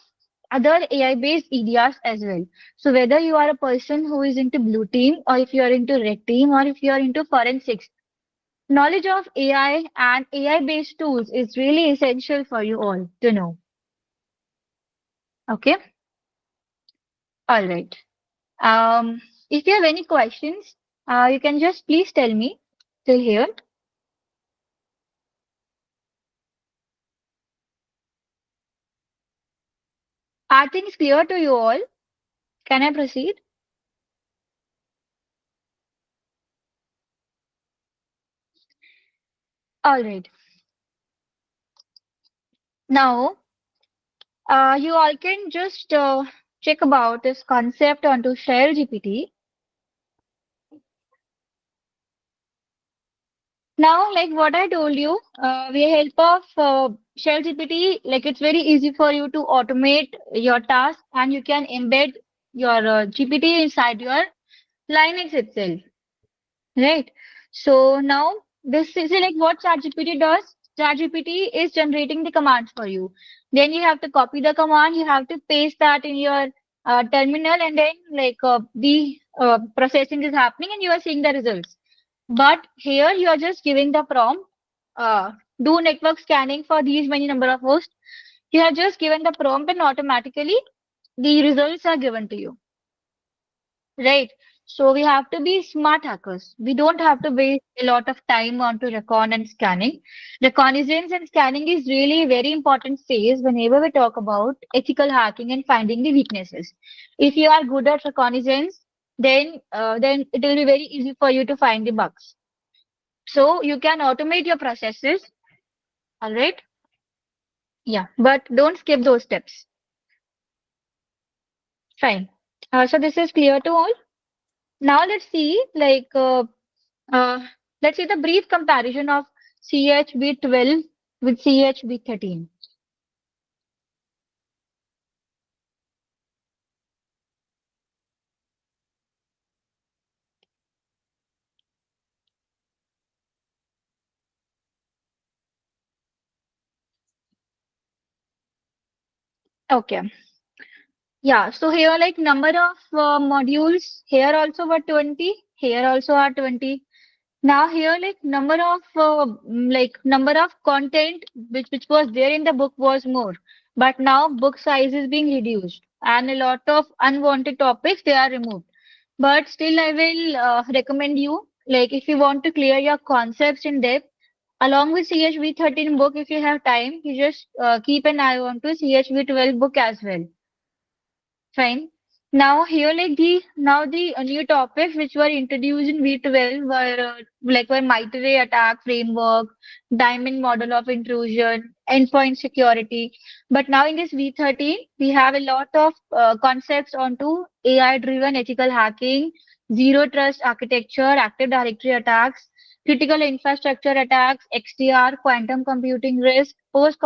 other AI-based EDRs as well. So whether you are a person who is into blue team or if you are into red team or if you are into forensics, knowledge of AI and AI-based tools is really essential for you all to know. Okay, all right. If you have any questions, you can just please tell me till here. Are things clear to you all? Can I proceed? All right. Now, you all can just check about this concept onto Share GPT. Now, like what I told you, with help of Shell GPT, like it's very easy for you to automate your task and you can embed your GPT inside your Linux itself. Right. So now this is like what ChatGPT does. ChatGPT is generating the commands for you. Then you have to copy the command. You have to paste that in your terminal, and then like the processing is happening, and you are seeing the results. But here you are just giving the prompt. Do network scanning for these many number of hosts. You have just given the prompt, and automatically the results are given to you. Right. So we have to be smart hackers. We don't have to waste a lot of time onto recon and scanning. Reconnaissance and scanning is really a very important phase whenever we talk about ethical hacking and finding the weaknesses. If you are good at reconnaissance, then it will be very easy for you to find the bugs. So you can automate your processes, all right? Yeah, but don't skip those steps. Fine. So this is clear to all. Now uh, let's see the brief comparison of CEH v12 with CEH v13. Okay. Yeah, so here like number of modules here also were 20, here also are 20. Now here like number of content which was there in the book was more, but now book size is being reduced and a lot of unwanted topics they are removed. But still I will recommend you like if you want to clear your concepts in depth along with CHV13 book if you have time you just keep an eye on to CHV12 book as well. Fine. Now here the new topics which were introduced in V12 were MITRE attack framework, diamond model of intrusion, endpoint security. But now in this V13 we have a lot of concepts onto AI driven ethical hacking, zero trust architecture, active directory attacks, critical infrastructure attacks, XDR, quantum computing risk, post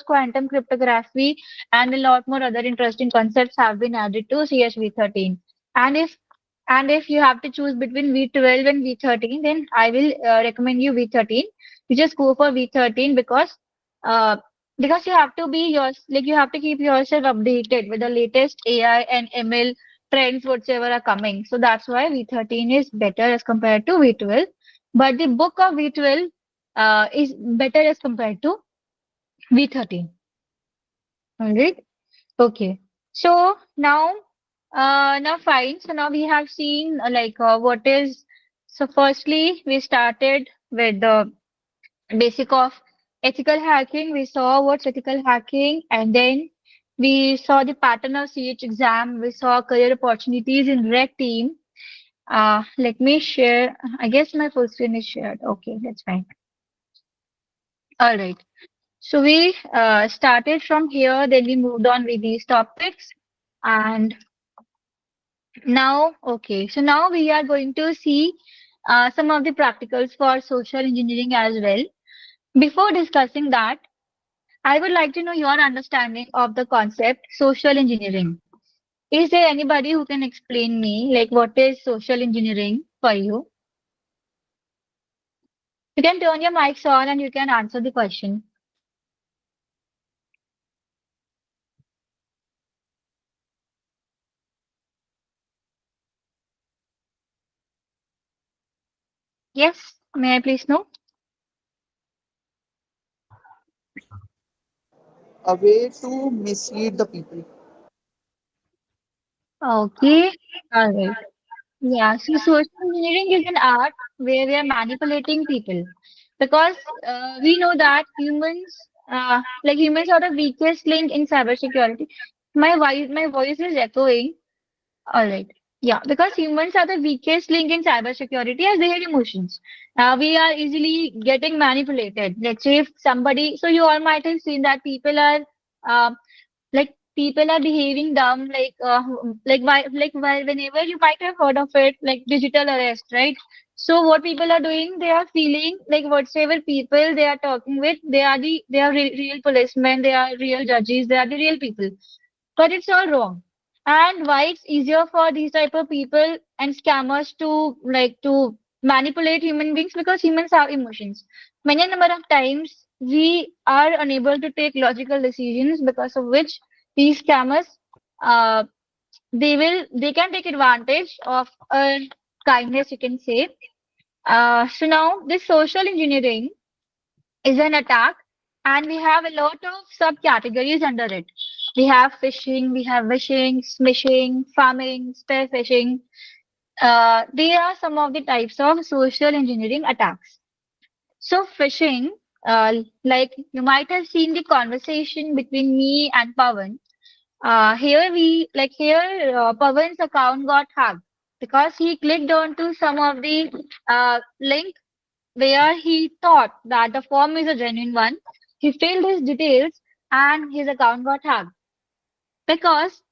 quantum cryptography and a lot more other interesting concepts have been added to CSV13. And if you have to choose between V12 and V13, then I will recommend you V13. You just go for V13 because you have to be you have to keep yourself updated with the latest AI and ML trends whatsoever are coming. So that's why V13 is better as compared to V12. But the book of V12 is better as compared to V13. All right. Okay. So now fine. So now we have seen what is. So firstly, we started with the basic of ethical hacking. We saw what's ethical hacking, and then we saw the pattern of CH exam. We saw career opportunities in red team. Let me share. I guess my full screen is shared. Okay, that's fine. All right. So we started from here, then we moved on with these topics, and so now we are going to see some of the practicals for social engineering as well. Before discussing that, I would like to know your understanding of the concept social engineering. Is there anybody who can explain me like what is social engineering for you? You can turn your mics on and you can answer the question. Yes, may I please know? A way to mislead the people. Okay, all right. Yeah, so social engineering is an art where we are manipulating people because we know that humans are the weakest link in cybersecurity. My voice is echoing. All right. Yeah, because humans are the weakest link in cybersecurity as they have emotions. We are easily getting manipulated. Let's say if somebody, so you all might have seen that uh, people are behaving dumb why whenever you might have heard of it like digital arrest, right? So what people are doing, they are feeling like whatsoever people they are talking with, they are real policemen, they are real judges, they are the real people, but it's all wrong. And why it's easier for these type of people and scammers to manipulate human beings because humans have emotions. Many number of times we are unable to take logical decisions because of which these scammers uh, they can take advantage of our kindness, you can say. So now this social engineering is an attack, and we have a lot of subcategories under it. We have phishing, we have wishing, smishing, farming, spear phishing. They are some of the types of social engineering attacks. So phishing, like you might have seen the conversation between me and Pawan. Here, Pawan's account got hacked because he clicked onto some of the link where he thought that the form is a genuine one. He filled his details and his account got hacked because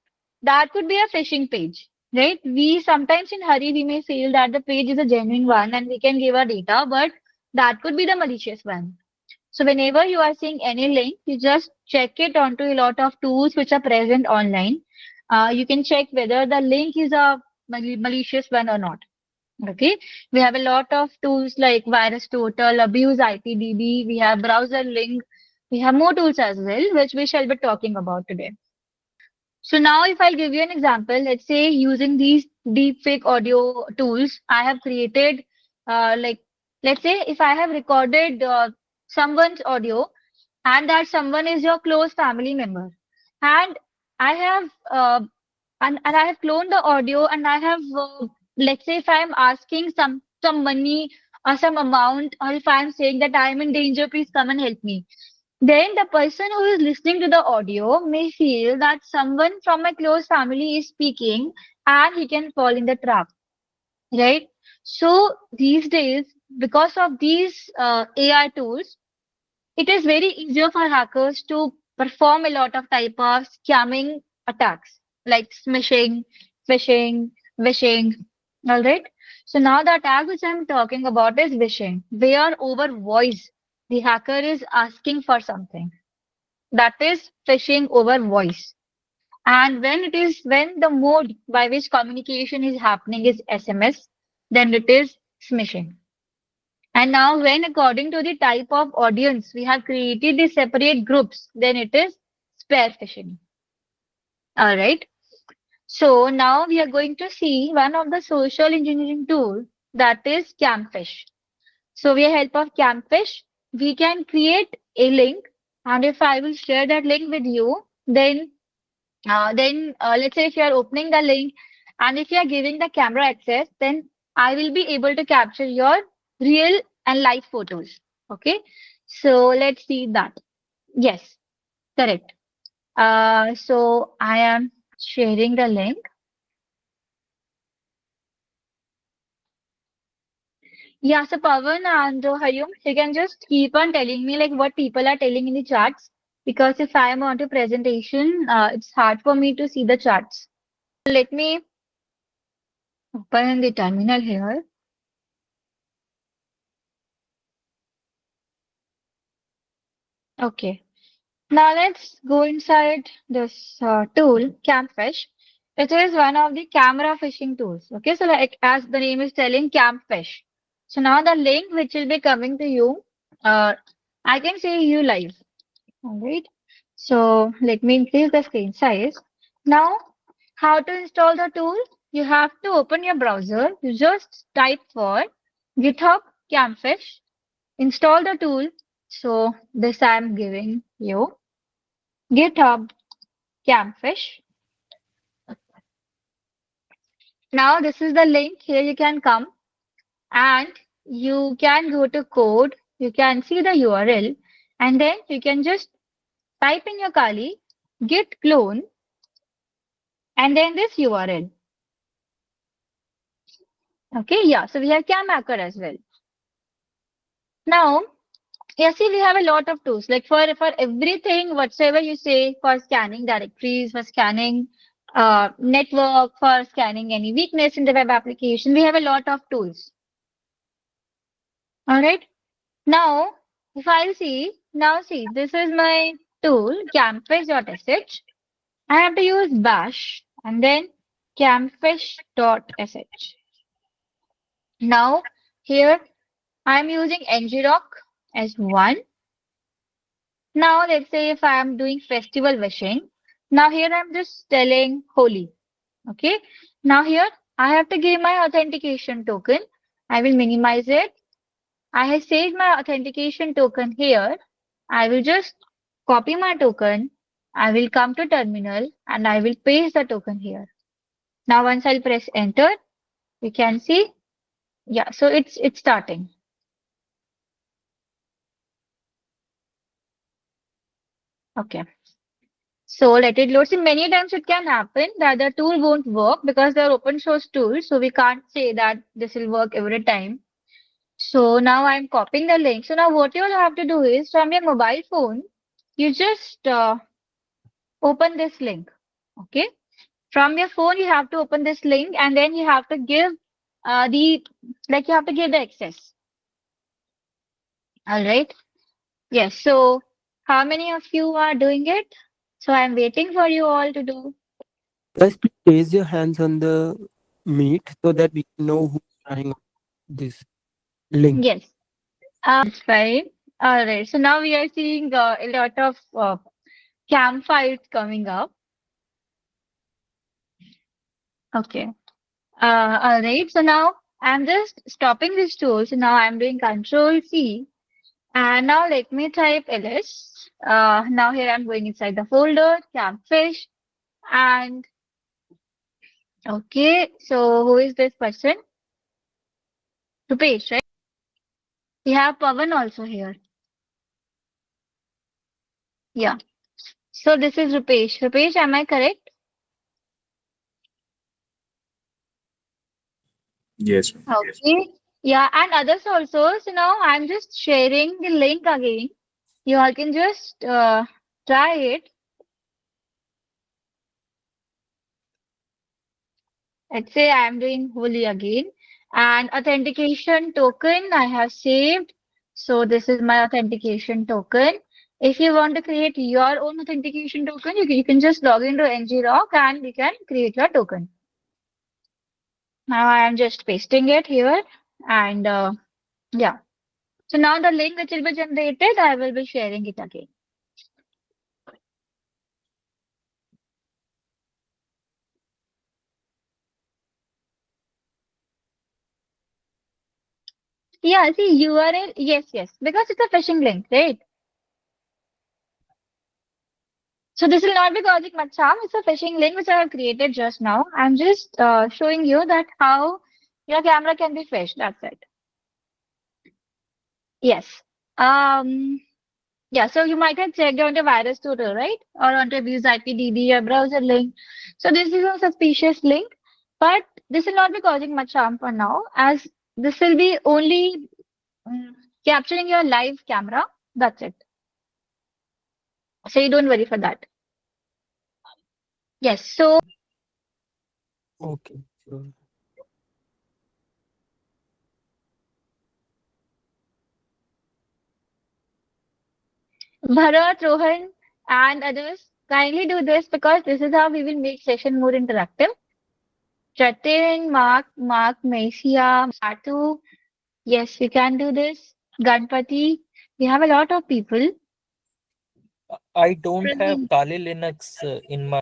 that could be a phishing page, right? We sometimes in hurry we may feel that the page is a genuine one and we can give our data, but that could be the malicious one. So whenever you are seeing any link, you just check it onto a lot of tools which are present online. You can check whether the link is a malicious one or not. Okay, we have a lot of tools like Virus Total, Abuse IPDB, we have Browser Link, we have more tools as well, which we shall be talking about today. So now if I'll give you an example, let's say using these deepfake audio tools, I have created, like, let's say if I have recorded someone's audio and that someone is your close family member, and I have and I have cloned the audio and I have let's say if I'm asking some money or some amount, or if I'm saying that I'm in danger, please come and help me. Then the person who is listening to the audio may feel that someone from my close family is speaking and he can fall in the trap, right? So these days, because of these AI tools, it is very easier for hackers to perform a lot of type of scamming attacks like smishing, phishing, wishing. All right. So now the attack which I'm talking about is wishing, where over voice the hacker is asking for something. That is phishing over voice. And when the mode by which communication is happening is SMS, then it is smishing. And now when according to the type of audience we have created the separate groups, then it is spear phishing. All right. So now we are going to see one of the social engineering tool, that is CamPhish. So with the help of CamPhish, we can create a link, and if I will share that link with you, then let's say if you are opening the link and if you are giving the camera access, then I will be able to capture your real and live photos. Okay. So let's see that. Yes, correct. So I am sharing the link. Yeah, so Pawan and Hayum, you can just keep on telling me like what people are telling in the charts, because if I am on to presentation, it's hard for me to see the charts. Let me open the terminal here. Okay. Now let's go inside this tool, CamPhish. It is one of the camera phishing tools. Okay, so like as the name is telling, CamPhish. So now the link which will be coming to you, uh, I can see you live. All right. So let me increase the screen size. Now, how to install the tool? You have to open your browser. You just type for GitHub CamPhish. Install the tool. So this I am giving you. GitHub CamPhish. Now this is the link. Here you can come and you can go to code. You can see the URL and then you can just type in your Kali git clone and then this URL. Okay, yeah. So we have CamHacker as well. Now, yeah, see, we have a lot of tools. Like for everything, whatsoever you say, for scanning directories, for scanning network, for scanning any weakness in the web application, we have a lot of tools. All right. Now, if I'll see, now see, this is my tool, campfish.sh. I have to use bash and then campfish.sh. Now, here I'm using ngrok as one. Now, let's say if I am doing festival wishing, now here I'm just telling Holi. Okay. Now here I have to give my authentication token. I will minimize it. I have saved my authentication token here. I will just copy my token. I will come to terminal and I will paste the token here. Now once I'll press enter, You can see. Yeah, so it's starting. Okay. So let it load. See, many times it can happen that the tool won't work because they're open source tools. So we can't say that this will work every time. So now I'm copying the link. So now what you'll have to do is from your mobile phone, you just open this link. Okay. From your phone, you have to open this link and then you have to give you have to give the access. All right. Yes. So how many of you are doing it? So I'm waiting for you all to do. Guys, please raise your hands on the meet so that we can know who's trying this link. Yes. That's fine. All right. So now we are seeing a lot of campfires coming up. Okay. All right. So now I'm just stopping this tool. So now I'm doing Control C. And now let me type ls. Now here I'm going inside the folder, CamPhish. And okay. So who is this person? Rupesh, right? We have Pavan also here. Yeah. So this is Rupesh. Rupesh, am I correct? Yes, ma'am. Okay. Yeah, and others also. So now I'm just sharing the link again. You all can just try it. Let's say I'm doing Holy again. And authentication token I have saved. So this is my authentication token. If you want to create your own authentication token, you can just log into ngrok and you can create your token. Now I am just pasting it here and yeah. So now the link which will be generated, I will be sharing it again. Yeah, see URL, yes, yes, because it's a phishing link, right? So this will not be causing much harm. It's a phishing link which I have created just now. I'm just showing you that how your camera can be phished. That's it. Yes. Um. Yeah. So you might have checked on the virus tutor, right? Or on to abuse IPDB or browser link. So this is a suspicious link, but this will not be causing much harm for now, as this will be only capturing your live camera. That's it. So you don't worry for that. Yes. So Okay. So Bharat, Rohan, and others, kindly do this because this is how we will make session more interactive. Jatin, Mark, Mesia, Matu. Yes, we can do this. Ganpati. We have a lot of people. I don't have No, Kali Linux in my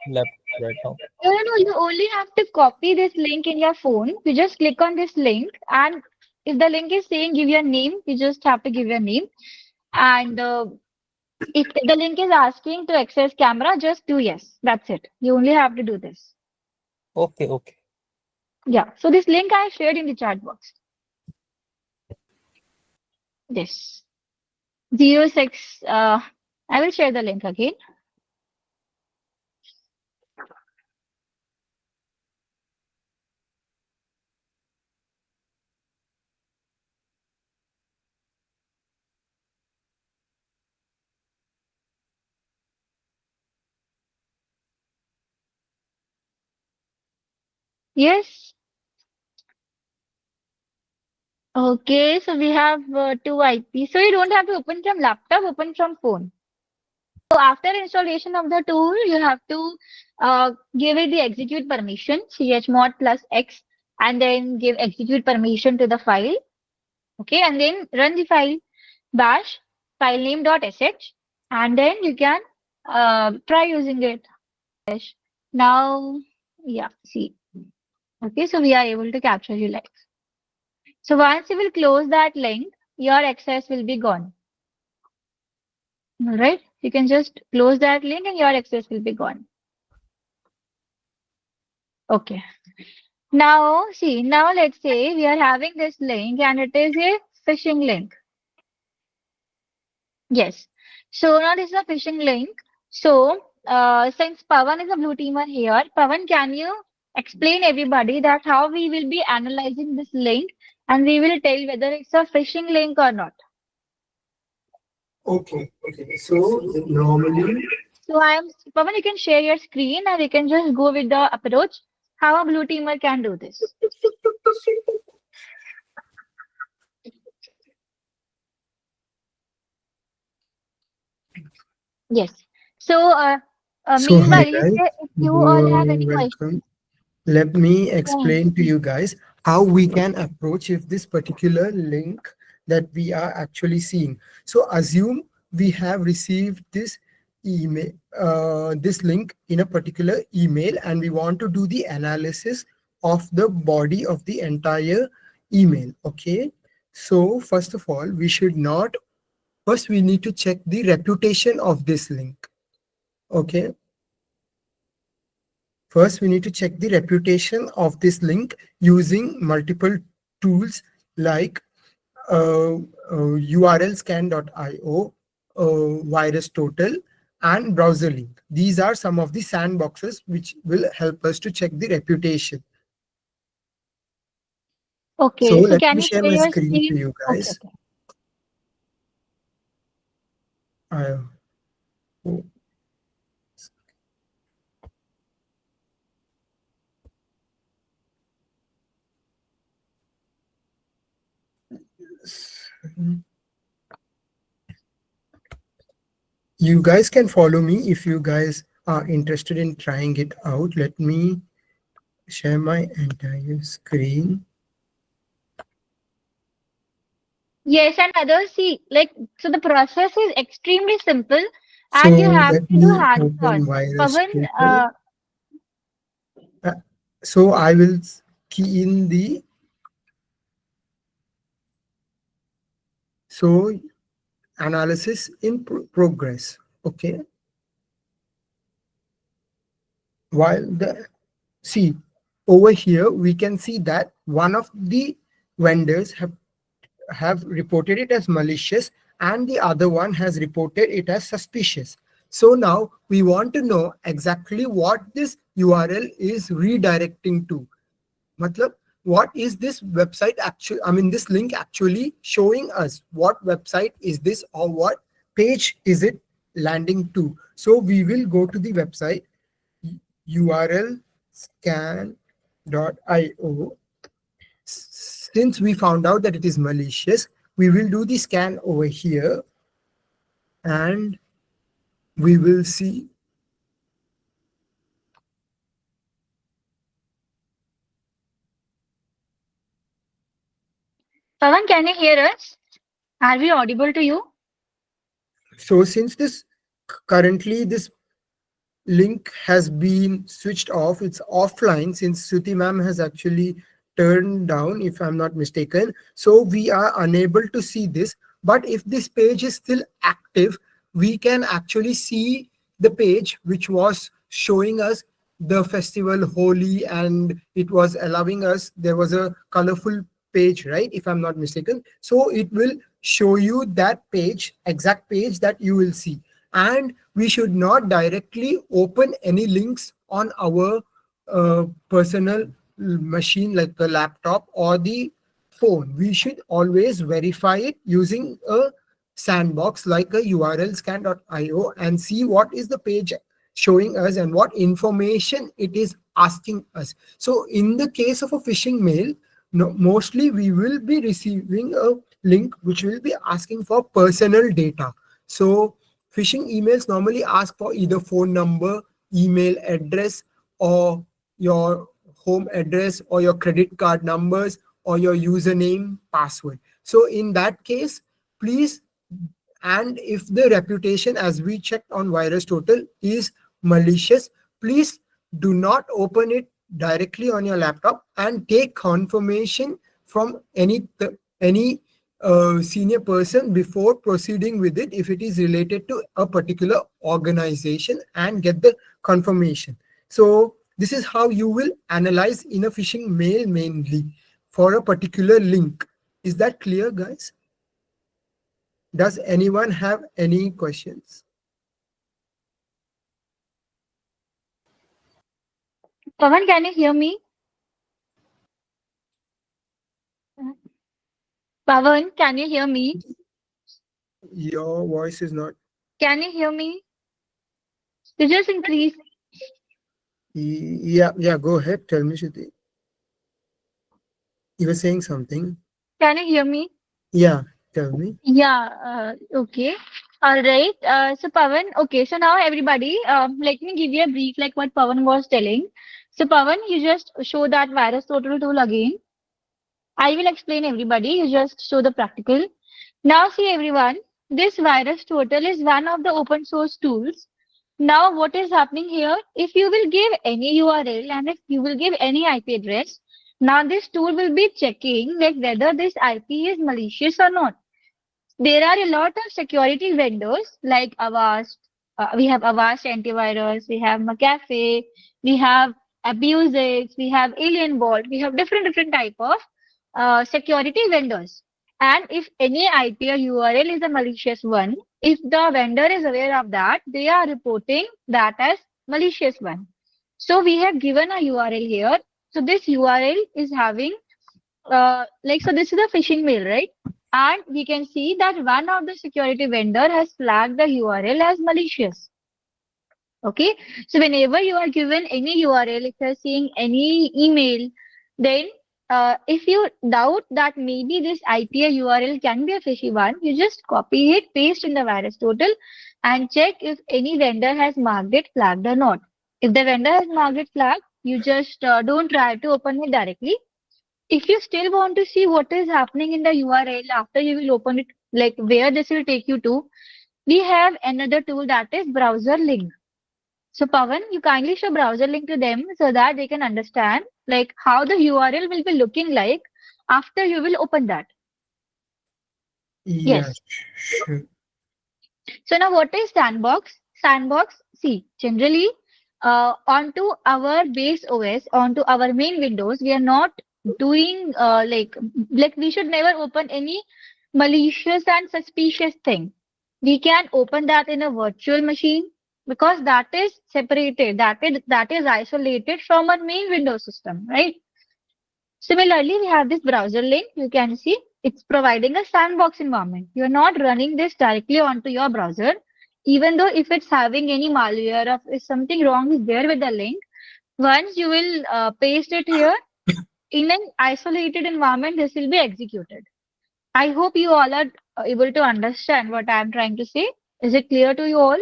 laptop right now. no, you only have to copy this link in your phone. You just click on this link, and if the link is saying give your name, you just have to give your name. And if the link is asking to access camera, just do yes. That's it. You only have to do this. Okay, okay. Yeah. So this link I shared in the chat box. This 06. I will share the link again. Yes. Okay. So we have two IP. So you don't have to open from laptop. Open from phone. So after installation of the tool, you have to give it the execute permission, chmod plus x, and then give execute permission to the file. Okay, and then run the file bash filename.sh, and then you can try using it. Now, yeah, see. Okay, so we are able to capture you live. So once you will close that link, your access will be gone. All right, you can just close that link and your access will be gone. Okay. Now, see, now let's say we are having this link and it is a phishing link. Yes. So now this is a phishing link. So, since Pawan is a blue teamer here, Pawan, can you explain everybody that how we will be analyzing this link and we will tell whether it's a phishing link or not? Okay. So normally, So Pawan, you can share your screen and we can just go with the approach how a blue teamer can do this. Yes. So, hi meanwhile, guys, if you all have any welcome. questions, Let me go ahead. explain to you guys how we can approach if this particular link that we are actually seeing. So assume we have received this email, this link in a particular email, and we want to do the analysis of the body of the entire email. Okay. So first of all, first we need to check the reputation of this link. Okay. First, we need to check the reputation of this link using multiple tools like urlscan.io, virus total, and browser link. These are some of the sandboxes which will help us to check the reputation. So Okay, so let can me you share share my your screen to screen? you Okay, guys. okay. Uh, you guys can follow me if you guys are interested in trying it out. Let me share my entire screen. Yes, and others see, like, so the process is extremely simple So and you have let to do me open hands-on. virus Pavan, total. Uh, So I will key in the so analysis in progress. Okay. While the see over here we can see that one of the vendors have reported it as malicious and the other one has reported it as suspicious. So now we want to know exactly what this URL is redirecting to. Matlab, what is this website actually, I mean, this link actually showing us? What website is this or what page is it landing to? So we will go to the website url scan.io. Since we found out that it is malicious, we will do the scan over here and we will see. Pavan, can you hear us? Are we audible to you? So since this currently this link has been switched off. It's offline since Suti ma'am has actually turned down, if I'm not mistaken. So we are unable to see this. But if this page is still active, we can actually see the page which was showing us the festival Holi and it was allowing us, there was a colorful page, right? If I'm not mistaken. So it will show you that page, exact page that you will see. And we should not directly open any links on our personal machine like the laptop or the phone. We should always verify it using a sandbox like a url scan.io and see what is the page showing us and what information it is asking us. So in the case of a phishing mail, no, mostly we will be receiving a link which will be asking for personal data. So phishing emails normally ask for either phone number, email address, or your home address, or your credit card numbers, or your username, password. So in that case, please, and if the reputation, as we checked on virus total, is malicious, please do not open it directly on your laptop and take confirmation from any senior person before proceeding with it if it is related to a particular organization and get the confirmation. So This is how you will analyze in a phishing mail mainly for a particular link. Is that clear, guys? Does anyone have any questions? Pawan, can you hear me? Pawan, can you hear me? Your voice is not. Can you hear me? You just increase. Yeah, yeah, go ahead. Tell me, Shruti. You were saying something. Can you hear me? Yeah, tell me. Yeah, okay. All right. So Pawan, okay. So now everybody, let me give you a brief like what Pawan was telling. So Pawan, you just show that virus total tool again. I will explain everybody. You just show the practical. Now see everyone, this virus total is one of the open source tools. Now what is happening here? If you will give any URL and if you will give any IP address, now this tool will be checking like whether this IP is malicious or not. There are a lot of security vendors like Avast. We have Avast antivirus, we have McAfee, we have Abuseit, we have Alienbolt, we have different type of security vendors. And if any IP or URL is a malicious one, if the vendor is aware of that, they are reporting that as malicious one. So we have given a URL here. So this URL is having so this is a phishing mail, right? And we can see that one of the security vendor has flagged the URL as malicious. Okay. So whenever you are given any URL, if you're seeing any email, then if you doubt that maybe this IP or URL can be a fishy one, you just copy it, paste in the virus total, and check if any vendor has marked it flagged or not. If the vendor has marked it flagged, you just don't try to open it directly. If you still want to see what is happening in the URL after you will open it, like where this will take you to, we have another tool that is browser link. So Pawan, you kindly show browser link to them so that they can understand like how the URL will be looking like after you will open that. Yeah, Yes. sure. So now what is sandbox? Sandbox, see, generally onto our base OS, onto our main Windows, we are not doing like we should never open any malicious and suspicious thing. We can open that in a virtual machine because that is separated, that is isolated from our main Windows system, right? Similarly, we have this browser link. You can see it's providing a sandbox environment. You're not running this directly onto your browser, even though if it's having any malware or if something wrong is there with the link, once you will paste it here in an isolated environment, this will be executed. I hope you all are able to understand what I'm trying to say. Is it clear to you all?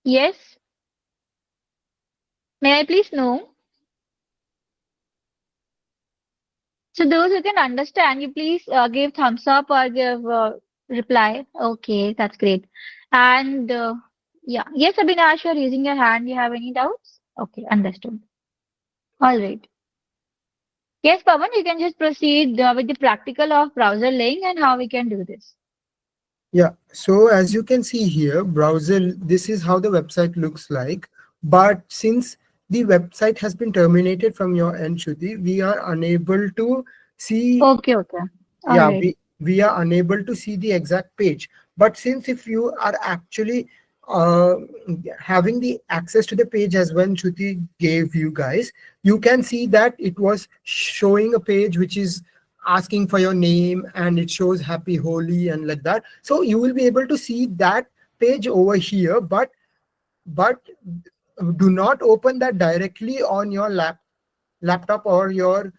Yes? May I please know? So those who can understand, you please give thumbs up or give reply. Okay, that's great. And yeah, yes, Abhinash, you're raising your hand. You have any doubts? Okay, understood. All right. Yes, Pawan, you can just proceed with the practical of browser link and how we can do this. Yeah, so as you can see here, browser, this is how the website looks like. But since the website has been terminated from your end, Shruti, we are unable to see. Okay, okay. All Yeah, right. we are unable to see the exact page. But since if you are actually uh, having the access to the page as when Shruti gave you guys, you can see that it was showing a page which is asking for your name and it shows happy holy and like that. So you will be able to see that page over here, but do not open that directly on your laptop or your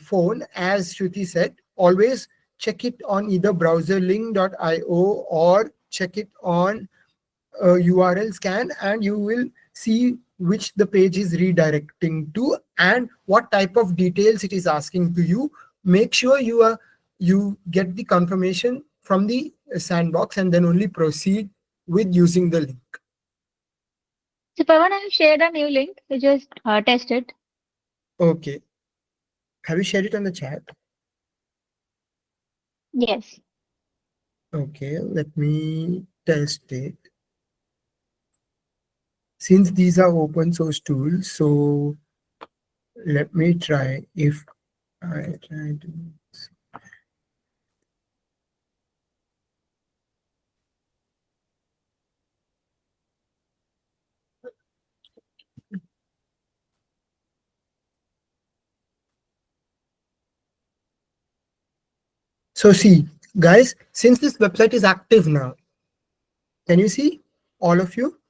phone. As Shruti said, always check it on either browserlink.io or check it on URL scan, and you will see which the page is redirecting to and what type of details it is asking to you. Make sure you get the confirmation from the sandbox and then only proceed with using the link. So Pawan, I have shared a new link. You just test it. Okay, have you shared it on the chat? Yes. Okay, let me test it. since these are open source tools, so let me try. If I try to, so see, guys, since this website is active now, can you see, all of you?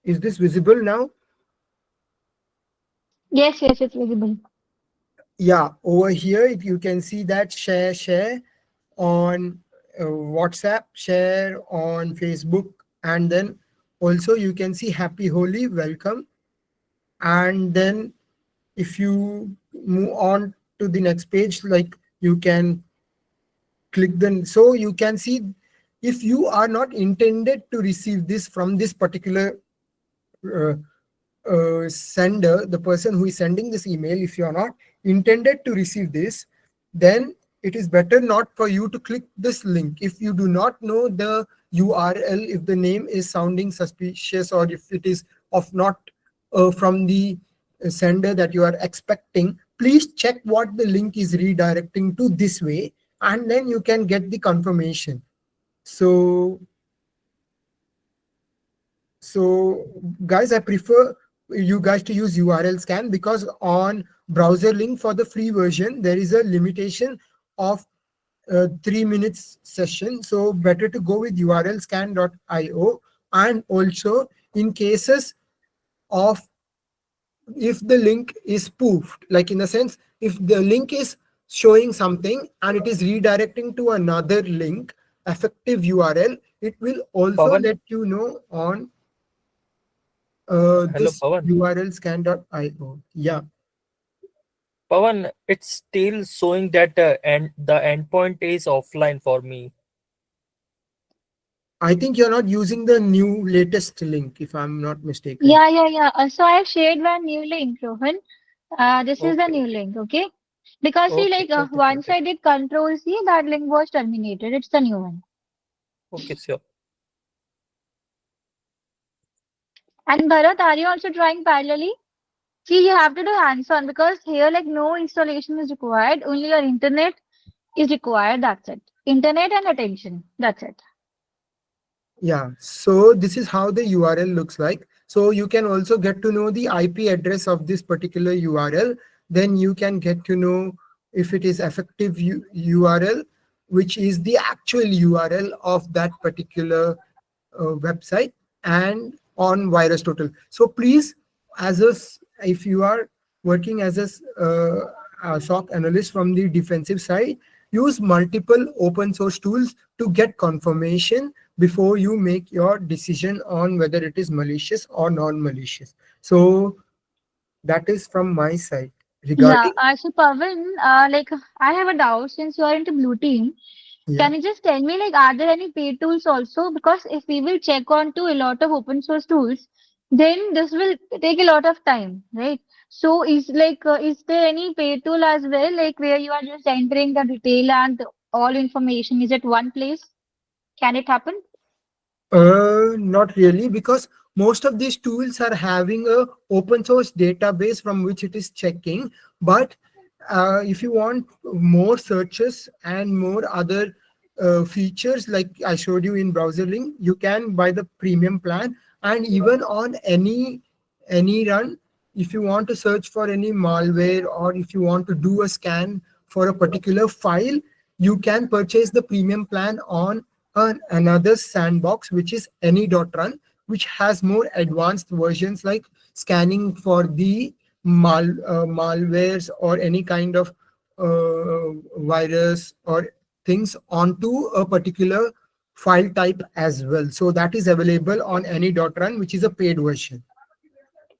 Is this visible now? Yes, yes, it's visible. Yeah, over here you can see that share on WhatsApp, share on Facebook, and then also you can see happy Holi, welcome. And then if you move on to the next page, like you can click the, so you can see, if you are not intended to receive this from this particular uh, sender, the person who is sending this email, if you are not intended to receive this, then it is better not for you to click this link. If you do not know the URL, if the name is sounding suspicious, or if it is of not from the sender that you are expecting, please check what the link is redirecting to this way, and then you can get the confirmation. So guys, I prefer you guys to use URL scan, because on browser link for the free version there is a limitation of 3 minutes session, so better to go with urlscan.io. And also, in cases of, if the link is spoofed, like in the sense, if the link is showing something and it is redirecting to another link, effective URL, it will also Pawan, let you know on hello this Pawan. URL scan.io. Yeah, Pawan, it's still showing that the endpoint is offline for me. I think you're not using the new latest link, if I'm not mistaken. Yeah, yeah, yeah. So I have shared one new link, Rohan. This is the Okay, new okay, link, okay? Because see, okay, like okay, once okay, I did Control C, that link was terminated. It's the new one. okay, sure. And Bharat, are you also trying parallelly? See, you have to do hands-on because here, like, no installation is required. Only your internet is required. That's it. Internet and attention. That's it. Yeah, so this is how the URL looks like. So you can also get to know the IP address of this particular URL. Then you can get to know if it is effective URL, which is the actual URL of that particular website, and on virus total. So please, if you are working as a SOC analyst from the defensive side, use multiple open source tools to get confirmation before you make your decision on whether it is malicious or non-malicious. So that is from my side Yeah. regarding. So Pavan, like, I have a doubt since you are into blue team. Yeah. Can you just tell me, like, are there any paid tools also? Because if we will check on to a lot of open source tools, then this will take a lot of time, right? So is there any paid tool as well, like where you are just entering the detail and all information is at one place? Can it happen? Not really, because most of these tools are having a open source database from which it is checking. But if you want more searches and more other features, like I showed you in browser link, you can buy the premium plan. And even on any run, if you want to search for any malware, or if you want to do a scan for a particular file, you can purchase the premium plan on another sandbox, which is any.run, which has more advanced versions like scanning for the malwares or any kind of virus or things onto a particular file type as well. So that is available on any.run, which is a paid version.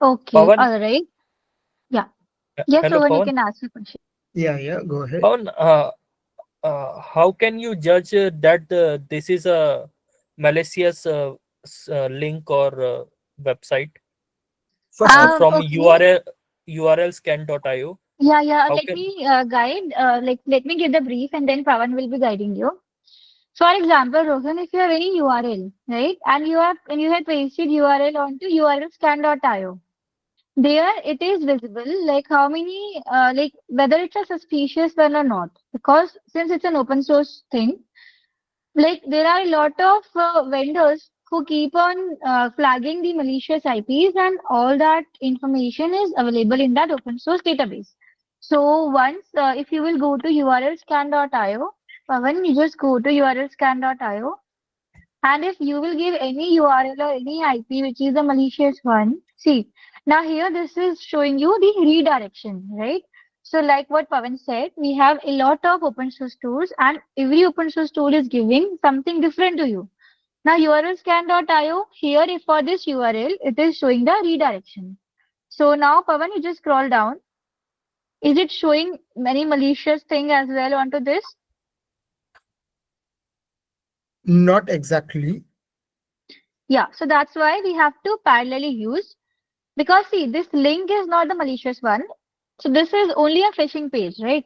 Okay, Pawan, all right. Yeah. Yes, hello Rohan, you Pawan. can ask the question. Yeah, yeah, go ahead. Pawan, how can you judge that this is a malicious link or website First of from Okay. urlscan.io? Yeah, yeah. How Let can me guide. Let me give the brief, and then Pawan will be guiding you. For example, Rohan, if you have any URL, right, and you have pasted URL onto urlscan.io, there it is visible, like how many, like whether it's a suspicious one or not. Because since it's an open source thing, like there are a lot of vendors who keep on flagging the malicious IPs, and all that information is available in that open source database. So once, if you will go to urlscan.io, when you just go to urlscan.io, and if you will give any URL or any IP which is a malicious one, see, now here this is showing you the redirection, right? So like what Pavan said, we have a lot of open source tools, and every open source tool is giving something different to you. Now urlscan.io, here if for this URL, it is showing the redirection. So now Pavan, you just scroll down. Is it showing many malicious thing as well onto this? Not exactly. Yeah, so that's why we have to parallelly use. Because see, this link is not the malicious one. So this is only a phishing page, right?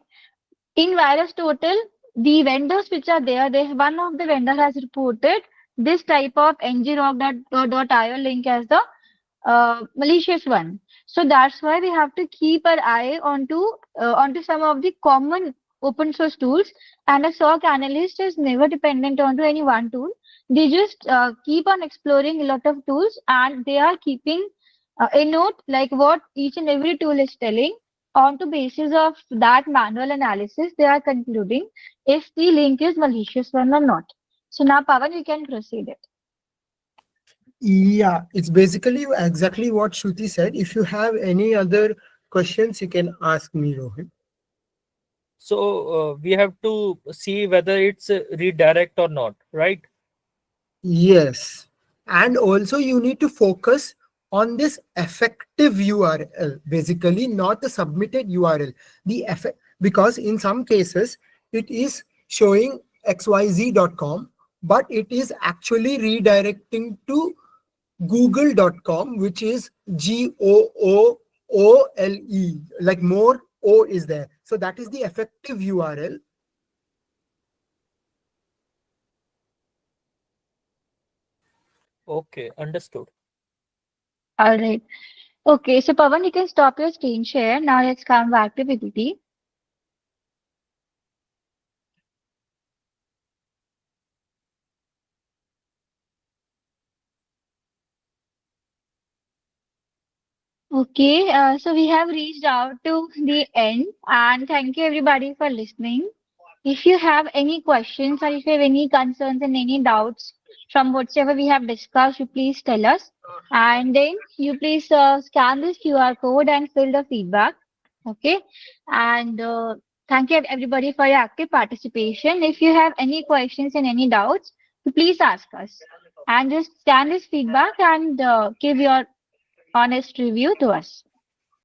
In Virus Total, the vendors which are there, one of the vendor has reported this type of ngrog.io link as the malicious one. So that's why we have to keep our eye onto some of the common open source tools. And a SOC analyst is never dependent onto any one tool. They just keep on exploring a lot of tools, and they are keeping a note like what each and every tool is telling. On the basis of that manual analysis, they are concluding if the link is malicious one or not. So now, Pavan, you can proceed it. Yeah, it's basically exactly what Shruti said. If you have any other questions, you can ask me, Rohit. So we have to see whether it's redirect or not, right? Yes. And also you need to focus on this effective URL, basically not the submitted URL. The effect, because in some cases it is showing xyz.com, but it is actually redirecting to google.com, which is goole, like more O is there. So that is the effective URL. Okay, understood. All right. Okay, so Pavan, you can stop your screen share. Now let's come back to PPT. Okay, so we have reached out to the end, and thank you everybody for listening. If you have any questions or if you have any concerns and any doubts from whatever we have discussed, you please tell us. And then you please scan this QR code and fill the feedback. Okay. And thank you everybody for your active participation. If you have any questions and any doubts, you please ask us. And just scan this feedback and give your honest review to us.